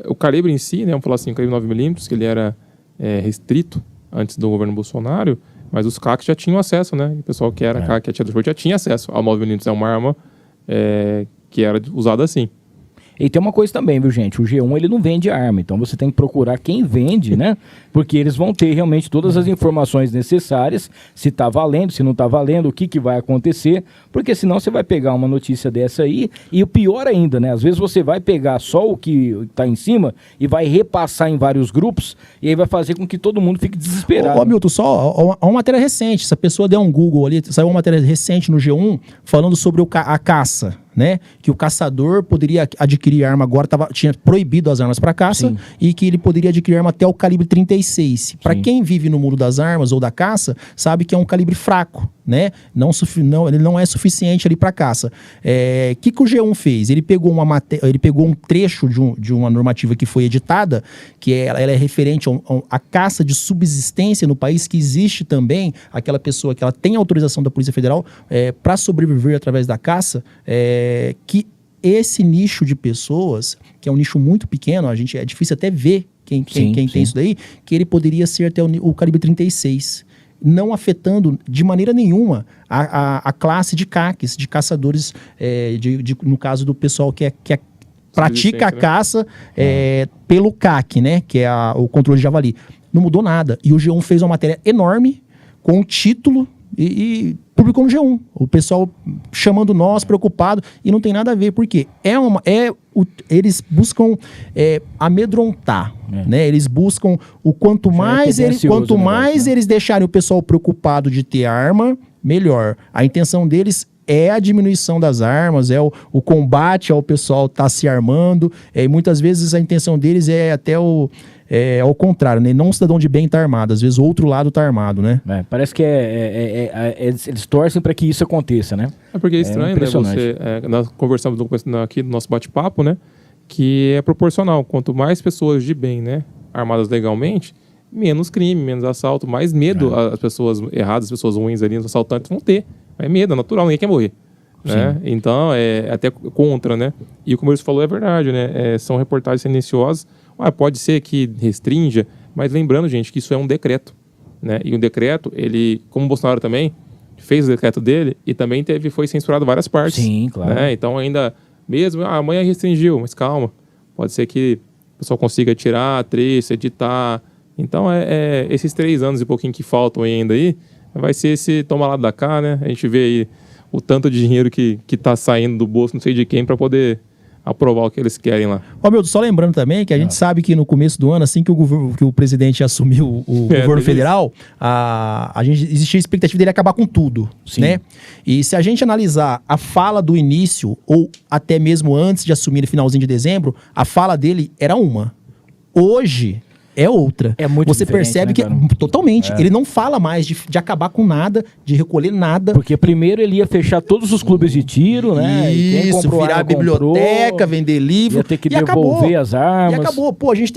O calibre em si, né? Vamos falar assim, o calibre 9mm, que ele era restrito antes do governo Bolsonaro, mas os CACs já tinham acesso, né? O pessoal que era CAC, que atirador já tinha acesso ao 9mm. É uma arma que era usada assim.
E tem uma coisa também, viu, gente? O G1, ele não vende arma, então você tem que procurar quem vende, né? Porque eles vão ter realmente todas as informações necessárias, se tá valendo, se não tá valendo, o que vai acontecer, porque senão você vai pegar uma notícia dessa aí, e o pior ainda, né? Às vezes você vai pegar só o que tá em cima e vai repassar em vários grupos, e aí vai fazer com que todo mundo fique desesperado.
Ô, Milton, só uma matéria recente, se a pessoa der um Google ali, saiu uma matéria recente no G1 falando sobre a caça, né? Que o caçador poderia adquirir arma agora, tinha proibido as armas para caça. Sim. E que ele poderia adquirir arma até o calibre 36. Para quem vive no mundo das armas ou da caça, sabe que é um calibre fraco, né? Ele não é suficiente ali para caça. Que o G1 fez? Ele pegou um trecho de uma normativa que foi editada, que ela é referente à caça de subsistência no país, que existe também aquela pessoa que ela tem autorização da Polícia Federal para sobreviver através da caça, que esse nicho de pessoas, que é um nicho muito pequeno, é difícil até ver quem tem isso daí, que ele poderia ser até o calibre 36, não afetando de maneira nenhuma a classe de CACs, de caçadores, no caso do pessoal que pratica a caça pelo CAC, né, que é o controle de javali. Não mudou nada. E o G1 fez uma matéria enorme, com o título, e publicou no G1. O pessoal chamando nós, preocupado, e não tem nada a ver, porque eles buscam amedrontar, né? Eles buscam quanto mais eles deixarem o pessoal preocupado de ter arma, melhor. A intenção deles é a diminuição das armas, é o combate ao pessoal estar se armando, e muitas vezes a intenção deles é até ao contrário, né? Não um cidadão de bem está armado, às vezes o outro lado está armado, né?
Parece que eles torcem para que isso aconteça, né?
Porque é estranho, né? Nós conversamos aqui no nosso bate-papo, né? Que é proporcional. Quanto mais pessoas de bem, né, armadas legalmente, menos crime, menos assalto, mais medo as pessoas erradas, as pessoas ruins ali, os assaltantes vão ter. É medo, é natural, ninguém quer morrer. Né? Então, é até contra, né? E como você falou, é verdade, né? São reportagens tendenciosas. Pode ser que restrinja, mas lembrando, gente, que isso é um decreto, né? E um decreto, ele, como o Bolsonaro também, fez o decreto dele e também foi censurado várias partes.
Sim, claro.
Né? Então, ainda mesmo, amanhã restringiu, mas calma. Pode ser que o pessoal consiga tirar, trecho, editar. Então, esses 3 anos e pouquinho que faltam ainda aí, vai ser esse toma lá da cá, né? A gente vê aí o tanto de dinheiro que tá saindo do bolso, não sei de quem, para poder aprovar o que eles querem lá.
Milton, só lembrando também que a gente sabe que no começo do ano, assim que o presidente assumiu o governo federal, existia a expectativa dele acabar com tudo, né? E se a gente analisar a fala do início, ou até mesmo antes de assumir no finalzinho de dezembro, a fala dele era uma. Hoje é outra.
É muito
Você percebe, né, que totalmente. Ele não fala mais de acabar com nada, de recolher nada.
Porque primeiro ele ia fechar todos os clubes de tiro, né?
Isso, virar a biblioteca, vender livro.
Ia ter que devolver as armas.
E acabou. Pô, a gente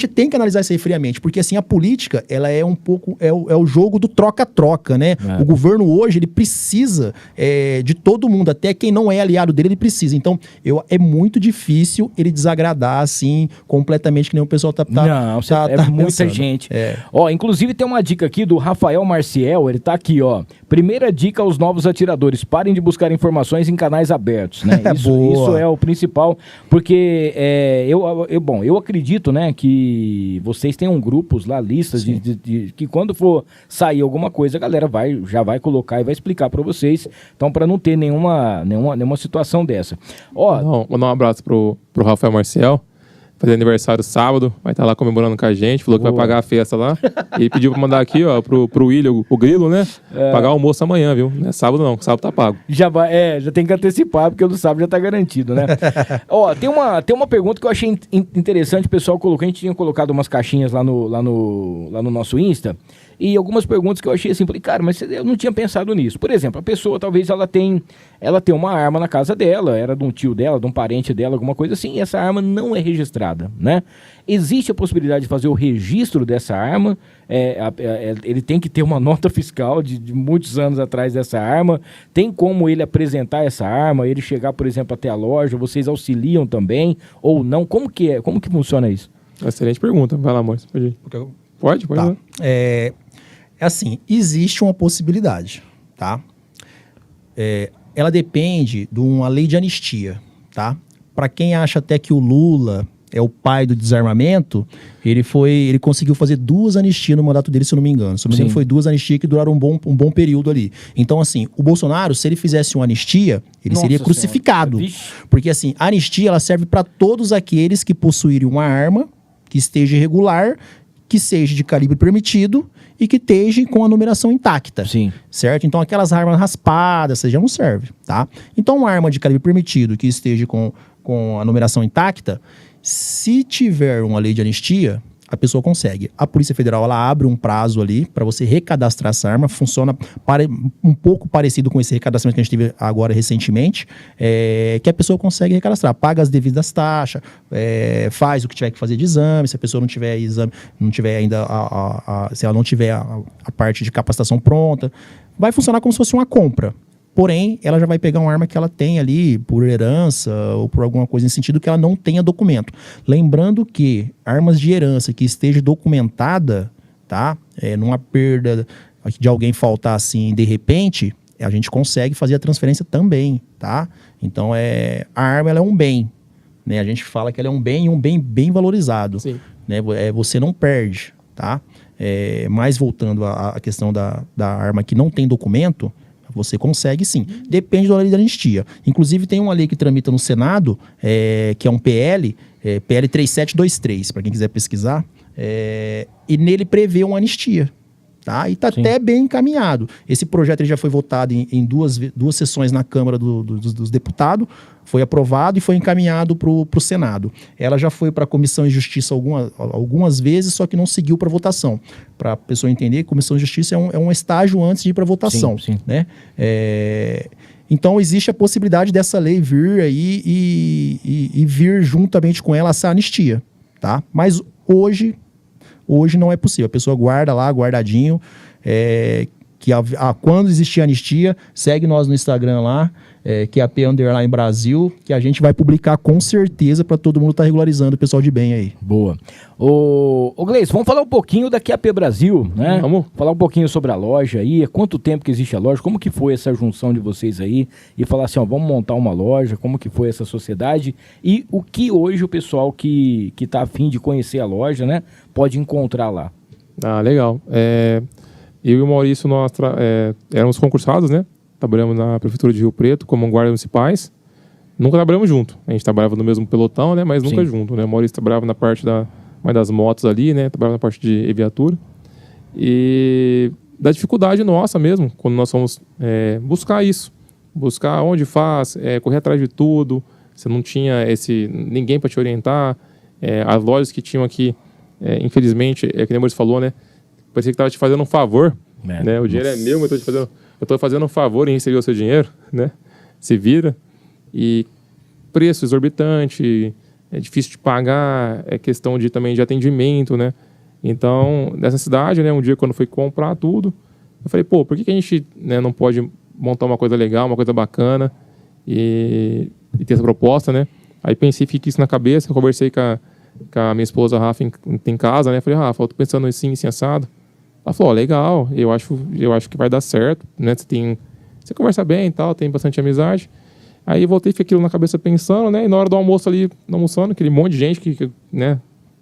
tem que analisar isso aí friamente. Porque assim, a política, ela é um pouco... É o jogo do troca-troca, né? O governo hoje, ele precisa de todo mundo. Até quem não é aliado dele, ele precisa. Então, é muito difícil ele desagradar, assim, completamente, que nem o pessoal tá
É muita gente. Ó, inclusive tem uma dica aqui do Rafael Marciel, ele tá aqui, ó. Primeira dica aos novos atiradores, parem de buscar informações em canais abertos, né? Isso é o principal, porque eu acredito, né, que vocês tenham grupos lá, listas de que quando for sair alguma coisa, a galera já vai colocar e vai explicar para vocês. Então, para não ter nenhuma situação dessa. Ó,
mandar um abraço pro Rafael Marcial. Fazer aniversário sábado, vai estar lá comemorando com a gente, falou que vai pagar a festa lá. E pediu pra mandar aqui, ó, pro William, o Grilo, né? Pagar o almoço amanhã, viu? Não é sábado não, sábado tá pago.
Já tem que antecipar, porque o do sábado já tá garantido, né? Ó, tem uma pergunta que eu achei interessante, o pessoal colocou, a gente tinha colocado umas caixinhas lá no nosso Insta, e algumas perguntas que eu achei assim, falei, cara, mas eu não tinha pensado nisso. Por exemplo, a pessoa, talvez ela tem uma arma na casa dela, era de um tio dela, de um parente dela, alguma coisa assim, e essa arma não é registrada, né? Existe a possibilidade de fazer o registro dessa arma, ele tem que ter uma nota fiscal de muitos anos atrás dessa arma, tem como ele apresentar essa arma, ele chegar, por exemplo, até a loja, vocês auxiliam também, ou não? Como que funciona isso?
Excelente pergunta, vai lá, Moisés, pode ir. Pode
tá. Assim, existe uma possibilidade, tá? Ela depende de uma lei de anistia, tá? Para quem acha até que o Lula é o pai do desarmamento, ele conseguiu fazer 2 anistias no mandato dele, se eu não me engano. Se eu não me engano, foi 2 anistias que duraram um bom período ali. Então, assim, o Bolsonaro, se ele fizesse uma anistia, ele seria crucificado. Porque, assim, a anistia, ela serve para todos aqueles que possuírem uma arma que esteja irregular, que seja de calibre permitido e que esteja com a numeração intacta.
Sim.
Certo? Então, aquelas armas raspadas, já não serve, tá? Então, uma arma de calibre permitido que esteja com a numeração intacta, se tiver uma lei de anistia, a pessoa consegue. A Polícia Federal, ela abre um prazo ali para você recadastrar essa arma. Funciona um pouco parecido com esse recadastramento que a gente teve agora recentemente, que a pessoa consegue recadastrar. Paga as devidas taxas, faz o que tiver que fazer de exame. Se a pessoa não tiver exame, não tiver ainda se ela não tiver a parte de capacitação pronta, vai funcionar como se fosse uma compra. Porém, ela já vai pegar uma arma que ela tem ali por herança ou por alguma coisa nesse sentido que ela não tenha documento. Lembrando que armas de herança que esteja documentada, tá? Numa perda de alguém faltar assim de repente, a gente consegue fazer a transferência também, tá? Então, a arma ela é um bem, né? A gente fala que ela é um bem e um bem bem valorizado.
Sim.
Né? Você não perde, tá? Mas voltando à questão da arma que não tem documento, você consegue sim. Depende da lei da anistia. Inclusive tem uma lei que tramita no Senado, que é um PL 3723, para quem quiser pesquisar, e nele prevê uma anistia. Tá? E está até bem encaminhado. Esse projeto ele já foi votado em duas sessões na Câmara dos Deputados, foi aprovado e foi encaminhado para o Senado. Ela já foi para a Comissão de Justiça algumas vezes, só que não seguiu para votação. Para a pessoa entender, Comissão de Justiça é um estágio antes de ir para votação.
Sim.
Né? Então existe a possibilidade dessa lei vir aí e vir juntamente com ela essa anistia. Tá? Mas hoje não é possível. A pessoa guarda lá, guardadinho, quando existir anistia, segue nós no Instagram lá, que é a P_ Brasil, que a gente vai publicar com certeza para todo mundo estar regularizando o pessoal de bem aí.
Boa. Ô Gleice, vamos falar um pouquinho da QAP Brasil, né?
Vamos.
Falar um pouquinho sobre a loja aí, há quanto tempo que existe a loja, como que foi essa junção de vocês aí, e falar assim, ó, vamos montar uma loja, como que foi essa sociedade, e o que hoje o pessoal que tá afim de conhecer a loja, né, pode encontrar lá.
Ah, legal. Eu e o Maurício, nós éramos concursados, né? Trabalhamos na Prefeitura de Rio Preto como guardas municipais. Nunca trabalhamos junto. A gente trabalhava no mesmo pelotão, né? Mas nunca junto, né? O Maurício trabalhava na parte mais das motos ali, né? Trabalhava na parte de viatura. E da dificuldade nossa mesmo, quando nós fomos buscar isso. Buscar onde faz, correr atrás de tudo. Você não tinha ninguém para te orientar. As lojas que tinham aqui, infelizmente, que nem o Maurício falou, né? Parecia que estava te fazendo um favor. Né? O dinheiro é meu, mas eu estou fazendo um favor em receber o seu dinheiro, né? Se vira. E preço exorbitante, é difícil de pagar, é questão também de atendimento, né? Então, nessa cidade, né, um dia quando fui comprar tudo, eu falei, por que a gente, né, não pode montar uma coisa legal, uma coisa bacana e ter essa proposta, né? Aí pensei, fiquei isso na cabeça, conversei com com a minha esposa, a Rafa, em casa, né? Falei, Rafa, eu tô pensando assim, assado. Ela falou, legal, eu acho que vai dar certo, né? Você conversa bem e tal, tem bastante amizade. Aí voltei, fiquei aquilo na cabeça pensando, né? E na hora do almoço ali, almoçando, aquele monte de gente, que né?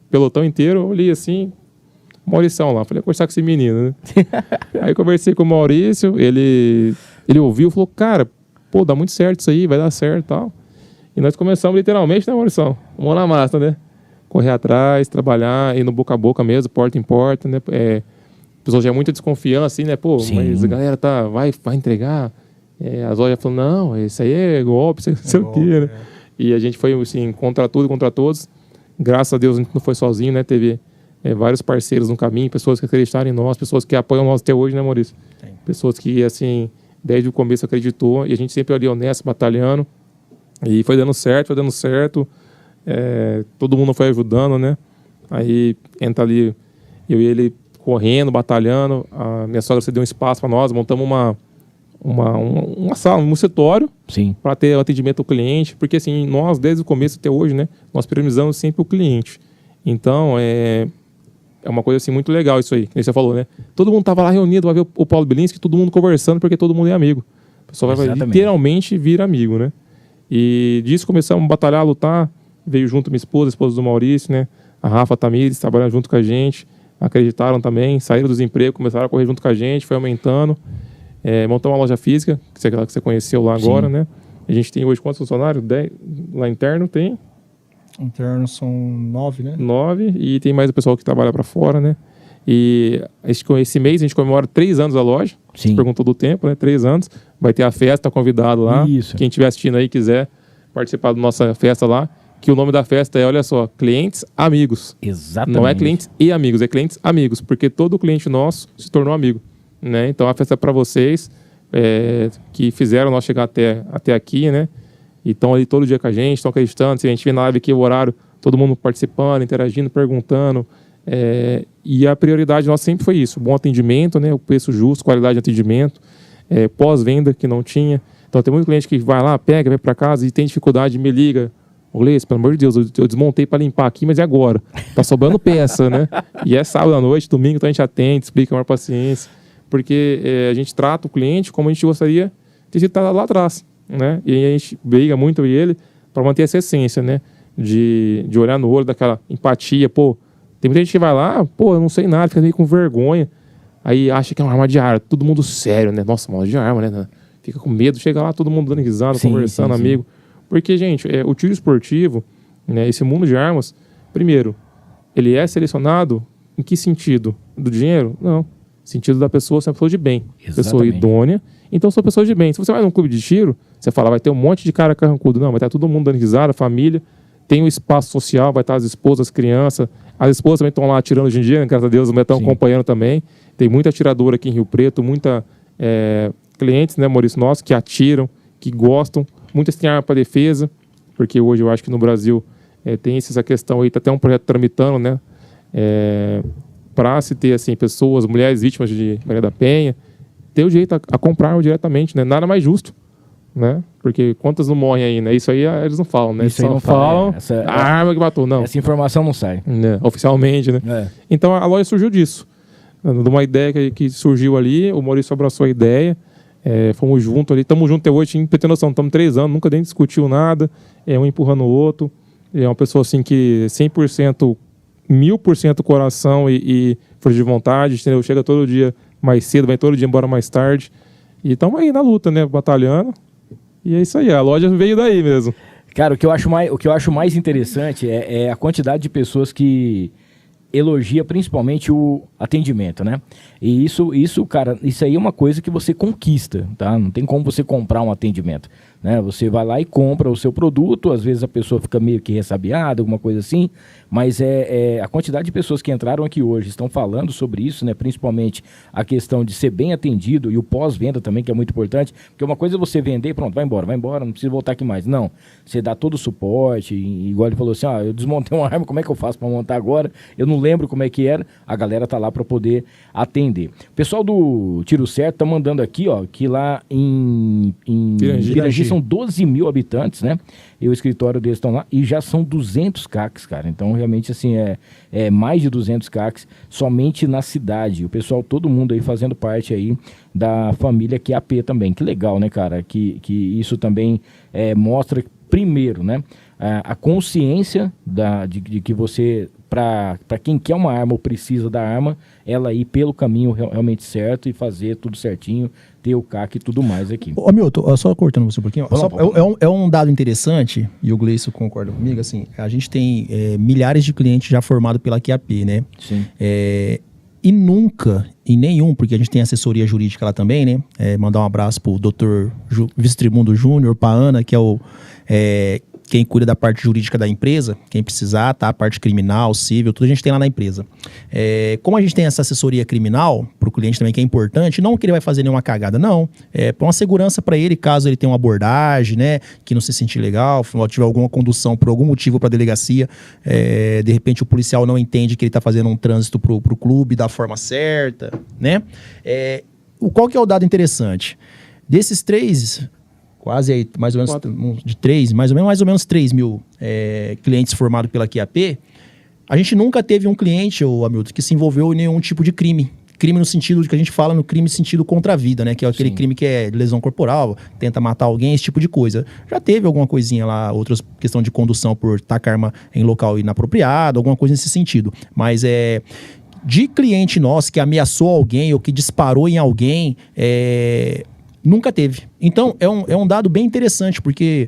Pelotão inteiro, eu olhei assim, Maurição lá. Falei, vou conversar com esse menino, né? Aí conversei com o Maurício, ele ouviu e falou, cara, pô, dá muito certo isso aí, vai dar certo e tal. E nós começamos literalmente, né, Maurição? Vamos na massa, né? Correr atrás, trabalhar, ir no boca a boca mesmo, porta em porta, né? O pessoal já é muita desconfiança, assim, né? Pô,
Sim.
mas a galera vai entregar. As lojas falaram, não, isso aí é golpe, não sei o quê, né? E a gente foi, assim, contra tudo, contra todos. Graças a Deus a gente não foi sozinho, né? Teve vários parceiros no caminho, pessoas que acreditaram em nós, pessoas que apoiam nós até hoje, né, Maurício? Sim. Pessoas que, assim, desde o começo acreditou. E a gente sempre ali honesto, batalhando. E foi dando certo. Todo mundo foi ajudando, né? Aí entra ali, eu e ele correndo, batalhando. A minha sogra cedeu um espaço para nós, montamos uma sala, um escritório para ter o atendimento ao cliente, porque assim, nós desde o começo até hoje, né, nós priorizamos sempre o cliente. Então, é uma coisa assim muito legal isso aí, que você falou, né? Todo mundo tava lá reunido, vai ver o Paulo Bilinski, todo mundo conversando, porque todo mundo é amigo. O pessoal vai literalmente vir amigo, né? E disso começamos a batalhar, a lutar. Veio junto minha esposa, a esposa do Maurício, né? A Rafa Tamires, trabalhando junto com a gente. Acreditaram também, saíram dos empregos, começaram a correr junto com a gente, foi aumentando. Montamos uma loja física, que você conheceu lá agora, né? A gente tem hoje quantos funcionários? 10, lá interno tem?
Interno são 9, né?
9, e tem mais o pessoal que trabalha para fora, né? E esse mês a gente comemora 3 anos da loja. Você perguntou do tempo, né? 3 anos. Vai ter a festa, tá convidado lá.
Isso.
Quem estiver assistindo aí quiser participar da nossa festa lá, que o nome da festa é, olha só, Clientes Amigos.
Exatamente.
Não é clientes e amigos, é clientes amigos, porque todo cliente nosso se tornou amigo, né? Então a festa é para vocês que fizeram nós chegar até aqui, né? E estão ali todo dia com a gente, estão acreditando. Se a gente vê na live aqui o horário, todo mundo participando, interagindo, perguntando. E a prioridade nossa sempre foi isso: bom atendimento, né? O preço justo, qualidade de atendimento, pós-venda que não tinha. Então tem muito cliente que vai lá, pega, vai para casa e tem dificuldade, me liga. Gleice, pelo amor de Deus, eu desmontei para limpar aqui, mas e agora? Tá sobrando peça, né? E é sábado à noite, domingo, então a gente atende, explica com maior paciência, porque a gente trata o cliente como a gente gostaria de ter estado lá atrás, né? E a gente briga muito, eu e ele, para manter essa essência, né? De olhar no olho, daquela empatia. Pô, tem muita gente que vai lá, pô, eu não sei nada, fica meio com vergonha, aí acha que é uma arma de arma, todo mundo sério, né? Nossa, uma arma de arma, né? Fica com medo, chega lá, todo mundo dando risada, conversando, amigo. Porque, gente, o tiro esportivo, né, esse mundo de armas, primeiro, ele é selecionado em que sentido? Do dinheiro? Não. Sentido da pessoa ser uma pessoa de bem. Exatamente. Pessoa idônea. Então, são pessoas de bem. Se você vai num clube de tiro, você fala, vai ter um monte de cara carrancudo. Não, vai estar todo mundo dando risada, família. Tem um espaço social, vai estar as esposas, as crianças. As esposas também estão lá atirando hoje em dia, né? Graças a Deus, estão acompanhando também. Tem muita atiradora aqui em Rio Preto, muita clientes, né, Maurício, nossos, que atiram, que gostam. Muitas têm arma para defesa, porque hoje eu acho que no Brasil tem essa questão aí, está até um projeto tramitando, né? Para se ter assim, pessoas, mulheres vítimas de Maria da Penha, ter o direito a comprar diretamente, né? Nada mais justo, né? Porque quantas não morrem aí, né? Isso aí eles não falam, né?
Isso aí
só
não
falam a arma que matou, não.
Essa informação não sai.
Né? Oficialmente, né? Então a loja surgiu disso, de uma ideia que surgiu ali, o Maurício abraçou a ideia. Fomos juntos ali, estamos juntos até hoje, pra ter noção, estamos 3 anos, nunca nem discutiu nada, um empurrando o outro, é uma pessoa assim que 100%, 1000% coração e força de vontade, entendeu? Chega todo dia mais cedo, vai todo dia embora mais tarde, e estamos aí na luta, né, batalhando, e é isso aí, a loja veio daí mesmo.
Cara, o que eu acho mais interessante é a quantidade de pessoas que elogia principalmente o atendimento, né? E isso, cara, isso aí é uma coisa que você conquista, tá? Não tem como você comprar um atendimento, né? Você vai lá e compra o seu produto, às vezes a pessoa fica meio que ressabiada, alguma coisa assim, mas a quantidade de pessoas que entraram aqui hoje estão falando sobre isso, né? Principalmente a questão de ser bem atendido e o pós-venda também, que é muito importante, porque uma coisa é você vender e pronto, vai embora, não precisa voltar aqui mais. Não, você dá todo o suporte, igual ele falou assim, eu desmontei uma arma, como é que eu faço para montar agora? Eu não lembro como é que era, a galera tá lá para poder atender. O pessoal do Tiro Certo tá mandando aqui, ó, que lá em Pirangi são 12 mil habitantes, né? E o escritório deles estão lá e já são 200 CACs, cara. Então, realmente, assim, é mais de 200 CACs somente na cidade. O pessoal, todo mundo aí fazendo parte aí da família QAP também. Que legal, né, cara? Que isso também mostra, primeiro, né? A consciência de que você, para quem quer uma arma ou precisa da arma, ela ir pelo caminho realmente certo e fazer tudo certinho, ter o CAC e tudo mais aqui.
Ô, Milton, só cortando você um pouquinho, é um dado interessante, e o Gleison concorda comigo, assim, a gente tem milhares de clientes já formados pela QAP, né?
Sim.
E nunca, em nenhum, porque a gente tem assessoria jurídica lá também, né? Mandar um abraço pro Dr. Vice-Tribuno Júnior, pra Ana, que é quem cuida da parte jurídica da empresa, quem precisar, tá? A parte criminal, civil, tudo a gente tem lá na empresa. Como a gente tem essa assessoria criminal, pro cliente também, que é importante, não que ele vai fazer nenhuma cagada, não. Pra uma segurança para ele, caso ele tenha uma abordagem, né? Que não se sentir legal, ou tiver alguma condução por algum motivo pra delegacia, de repente o policial não entende que ele tá fazendo um trânsito pro clube da forma certa, né? Qual que é o dado interessante? Desses 3... quase aí, mais ou menos mais ou menos 3 mil clientes formados pela QAP, a gente nunca teve um cliente, Hamilton, que se envolveu em nenhum tipo de crime. Crime no sentido de que a gente fala no crime sentido contra a vida, né? Que é aquele
Sim.
crime que é lesão corporal, tenta matar alguém, esse tipo de coisa. Já teve alguma coisinha lá, outras questão de condução por tacar arma em local inapropriado, alguma coisa nesse sentido. Mas de cliente nosso que ameaçou alguém ou que disparou em alguém, nunca teve. Então, é um dado bem interessante, porque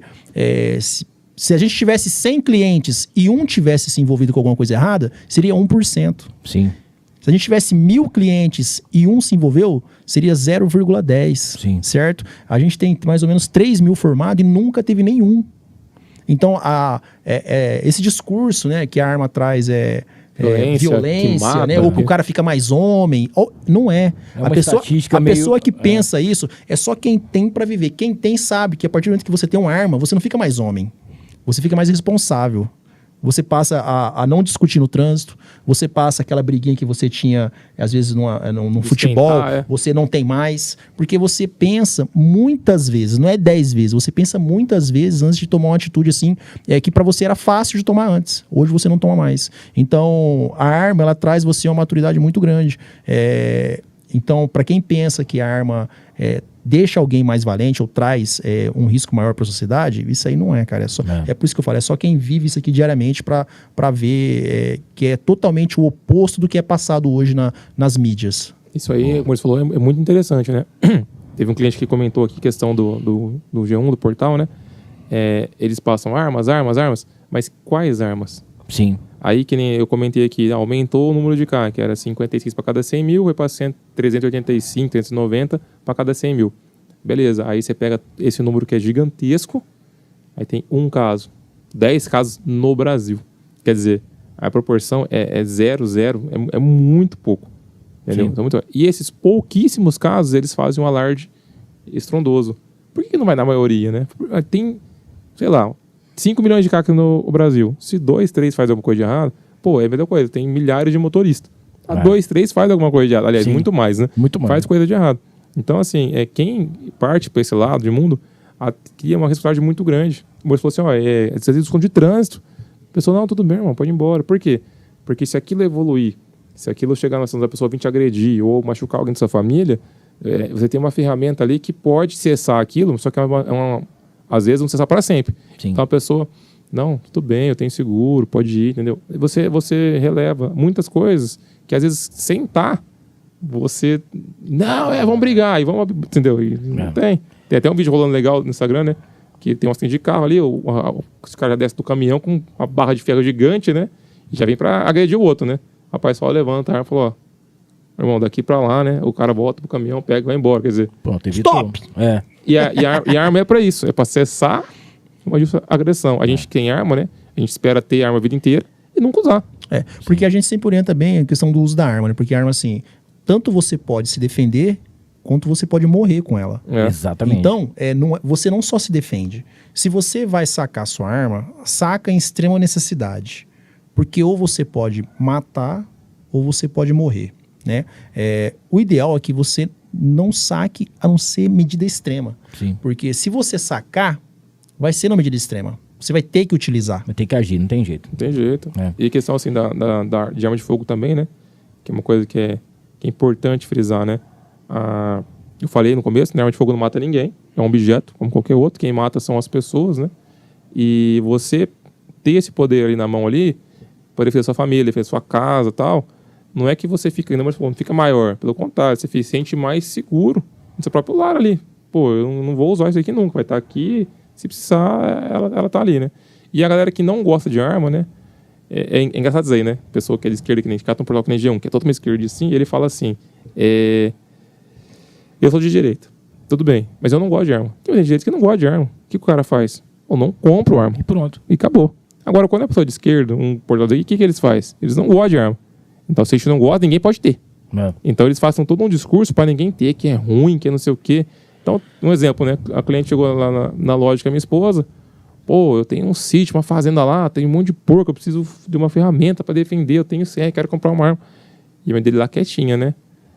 se a gente tivesse 100 clientes e um tivesse se envolvido com alguma coisa errada, seria 1%.
Sim.
Se a gente tivesse 1.000 clientes e um se envolveu, seria 0,10,
Sim.
certo? A gente tem mais ou menos 3 mil formados e nunca teve nenhum. Então, esse discurso, né, que a arma traz violência,
mata,
né? Ou que o cara fica mais homem. Não é.
Uma estatística meio...
pessoa que pensa isso é só quem tem pra viver. Quem tem sabe que a partir do momento que você tem uma arma, você não fica mais homem. Você fica mais responsável. Você passa a não discutir no trânsito, você passa aquela briguinha que você tinha, às vezes, no futebol, você não tem mais, porque você pensa muitas vezes, não é 10 vezes, você pensa muitas vezes antes de tomar uma atitude assim, que pra você era fácil de tomar antes, hoje você não toma mais. Então, a arma, ela traz você uma maturidade muito grande. Então, para quem pensa que a arma deixa alguém mais valente ou traz um risco maior para a sociedade, isso aí não é, cara. É por isso que eu falo, é só quem vive isso aqui diariamente para ver que é totalmente o oposto do que é passado hoje nas mídias.
Isso aí, como você falou, é muito interessante, né? Teve um cliente que comentou aqui a questão do G1, do portal, né? Eles passam armas, mas quais armas?
Sim.
Aí, que nem eu comentei aqui, aumentou o número de CAC, que era 56 para cada 100 mil, foi para 385, 390 para cada 100 mil. Beleza, aí você pega esse número que é gigantesco, aí tem um caso, 10 casos no Brasil. Quer dizer, a proporção é 0,0, é muito pouco. Entendeu? Então, e esses pouquíssimos casos, eles fazem um alarde estrondoso. Por que não vai na maioria, né? Tem, sei lá, 5 milhões de CAC no Brasil. Se 2, 3 faz alguma coisa de errado, é a mesma coisa. Tem milhares de motoristas. 2, 3 faz alguma coisa de errado. Aliás, muito mais, né?
Muito mais.
Faz coisa de errado. Então, assim, quem parte para esse lado de mundo cria uma responsabilidade muito grande. Como você falou assim, às vezes esconde de trânsito. A pessoa, não, tudo bem, irmão, pode ir embora. Por quê? Porque se aquilo evoluir, se aquilo chegar na situação da pessoa vir te agredir ou machucar alguém da sua família, você tem uma ferramenta ali que pode cessar aquilo, só que às vezes não cessar para sempre.
Sim.
Então a pessoa, não, tudo bem, eu tenho seguro, pode ir, entendeu? Você releva muitas coisas que às vezes sentar, você, não, vamos brigar, e vamos, entendeu? E não tem. Tem até um vídeo rolando legal no Instagram, né? Que tem um acidente de carro ali, os caras já descem do caminhão com uma barra de ferro gigante, né? E já vem para agredir o outro, né? O rapaz só levanta a arma e falou, irmão, daqui pra lá, né? O cara volta pro caminhão, pega e vai embora. Quer dizer,
pronto, stop!
E a arma é pra isso, é pra cessar uma justa agressão. A gente tem arma, né? A gente espera ter arma a vida inteira e nunca usar.
Porque a gente sempre orienta bem a questão do uso da arma, né? Porque a arma, assim, tanto você pode se defender, quanto você pode morrer com ela.
Exatamente.
Então, você não só se defende. Se você vai sacar sua arma, saca em extrema necessidade. Porque ou você pode matar, ou você pode morrer, né? O ideal é que você não saque a não ser medida extrema.
Sim.
Porque se você sacar, vai ser uma medida extrema. Você vai ter que utilizar.
Vai ter que agir, não tem jeito.
Não tem jeito.
É.
E questão assim de arma de fogo também, né? Que é uma coisa que é importante frisar, né? Eu falei no começo, né? Arma de fogo não mata ninguém. É um objeto, como qualquer outro. Quem mata são as pessoas, né? E você ter esse poder ali na mão ali, para defender sua família, defender sua casa e tal, não é que você fica maior. Pelo contrário, você se sente mais seguro no seu próprio lar ali. Pô, eu não vou usar isso aqui nunca. Vai estar aqui, se precisar, ela tá ali, né? E a galera que não gosta de arma, né? É engraçado dizer aí, né? Pessoa que é de esquerda, que nem cata um portal que nem G1, que é totalmente esquerda assim, e ele fala assim, eu sou de direita, tudo bem, mas eu não gosto de arma. Tem gente de direita que não gosta de arma. O que o cara faz? Eu não compro arma.
E pronto.
E acabou. Agora, quando é pessoa de esquerda, um portador, o que eles fazem? Eles não gostam de arma. Então, se a gente não gosta, ninguém pode ter.
É.
Então, eles fazem todo um discurso para ninguém ter, que é ruim, que é não sei o quê. Então, um exemplo, né? A cliente chegou lá na loja com a minha esposa. Pô, eu tenho um sítio, uma fazenda lá, tenho um monte de porco, eu preciso de uma ferramenta para defender, eu tenho quero comprar uma arma. E a mãe dele lá quietinha, né?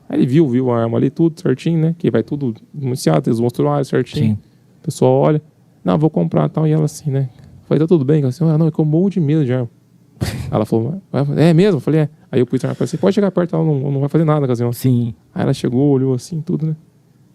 Aí ele viu a arma ali, tudo certinho, né? Que vai tudo anunciado, eles mostruário certinho.
Sim.
O pessoal olha, não, vou comprar tal. E ela assim, né? Falei, tá tudo bem? Ela assim, não, é que eu morro de medo de arma. Ela falou, é mesmo? Eu falei, é. Aí eu pus a arma, falei assim, pode chegar perto, ela não vai fazer nada, ocasião.
Sim.
Aí ela chegou, olhou assim, tudo, né?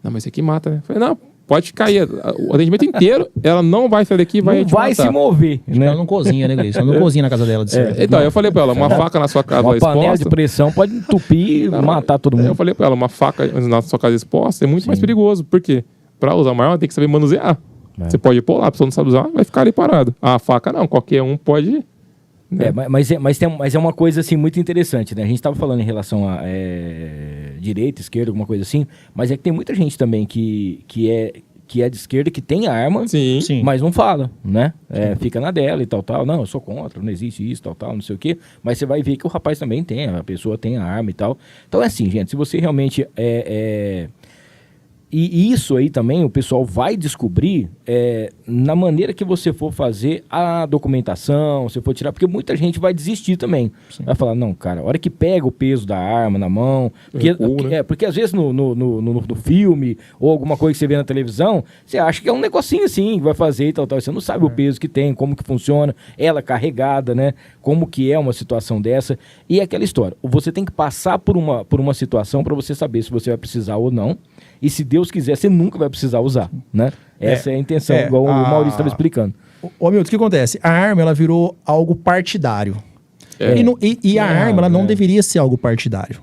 Não, mas isso aqui mata, né? Eu falei, não, pode cair. O atendimento inteiro, ela não vai sair daqui, vai
Não
te
vai
matar.
se mover, né?
Ela não cozinha, né, Gleice? Ela não cozinha na casa dela. De certo.
Então, eu falei pra ela, uma faca na sua casa
Uma panela
exposta...
de pressão pode entupir e matar todo mundo.
Eu falei pra ela, uma faca na sua casa exposta é muito mais perigoso. Por quê? Pra usar uma arma, tem que saber manusear.
É.
Você pode pôr lá, a pessoa não sabe usar, vai ficar ali parado. A faca não, qualquer um pode... Né?
Mas é uma coisa assim muito interessante, né? A gente estava falando em relação a direita, esquerda, alguma coisa assim, mas é que tem muita gente também que é de esquerda, que tem arma,
Sim.
mas não fala, né? Fica na dela e tal. Não, eu sou contra, não existe isso, tal, não sei o quê. Mas você vai ver que o rapaz também tem, a pessoa tem a arma e tal. Então é assim, gente, se você realmente E isso aí também o pessoal vai descobrir na maneira que você for fazer a documentação, se for tirar, porque muita gente vai desistir também. Sim. Vai falar, não, cara, a hora que pega o peso da arma na mão, porque às vezes no filme ou alguma coisa que você vê na televisão, você acha que é um negocinho assim que vai fazer e tal, você não sabe o peso que tem, como que funciona, ela carregada, né, como que é uma situação dessa, e é aquela história, você tem que passar por uma situação para você saber se você vai precisar ou não. E se Deus quiser, você nunca vai precisar usar, né? Essa é a intenção, igual o Maurício estava explicando.
Ô, Milton, o que acontece? A arma, ela virou algo partidário. E a arma, ela não deveria ser algo partidário,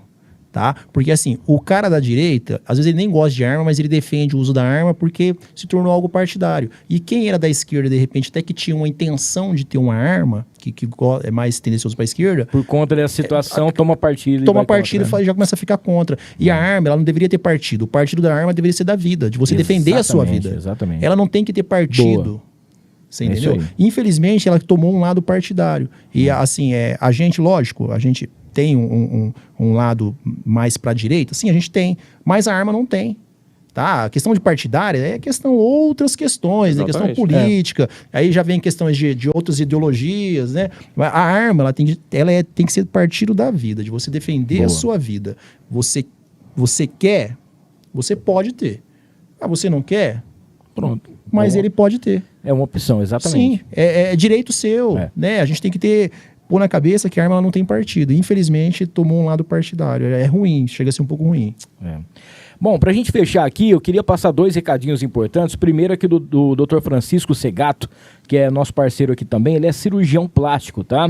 tá? Porque, assim, o cara da direita, às vezes ele nem gosta de arma, mas ele defende o uso da arma porque se tornou algo partidário. E quem era da esquerda, de repente, até que tinha uma intenção de ter uma arma, que é mais tendencioso para a esquerda...
Por conta dessa situação, toma partido.
Toma partido e já começa a ficar contra. E a arma, ela não deveria ter partido. O partido da arma deveria ser da vida, de você defender a sua vida.
Exatamente.
Ela não tem que ter partido.
Boa.
Você entendeu? Infelizmente, ela tomou um lado partidário. E, assim, a gente, lógico, a gente tem um lado mais para a direita. Sim, a gente tem. Mas a arma não tem. Tá? A questão de partidária é outras questões, né? Questão política. Aí já vem questões de outras ideologias, né? A arma, ela tem que ser partido da vida, de você defender a sua vida. Você quer, você pode ter. Você não quer? Pronto. Mas ele pode ter.
É uma opção, exatamente.
Sim, é direito seu, né? A gente tem que pôr na cabeça que a arma ela não tem partido. Infelizmente, tomou um lado partidário. É ruim, chega a ser um pouco ruim.
Bom, pra gente fechar aqui, eu queria passar 2 recadinhos importantes. O primeiro aqui do Dr. Francisco Segato, que é nosso parceiro aqui também. Ele é cirurgião plástico, tá?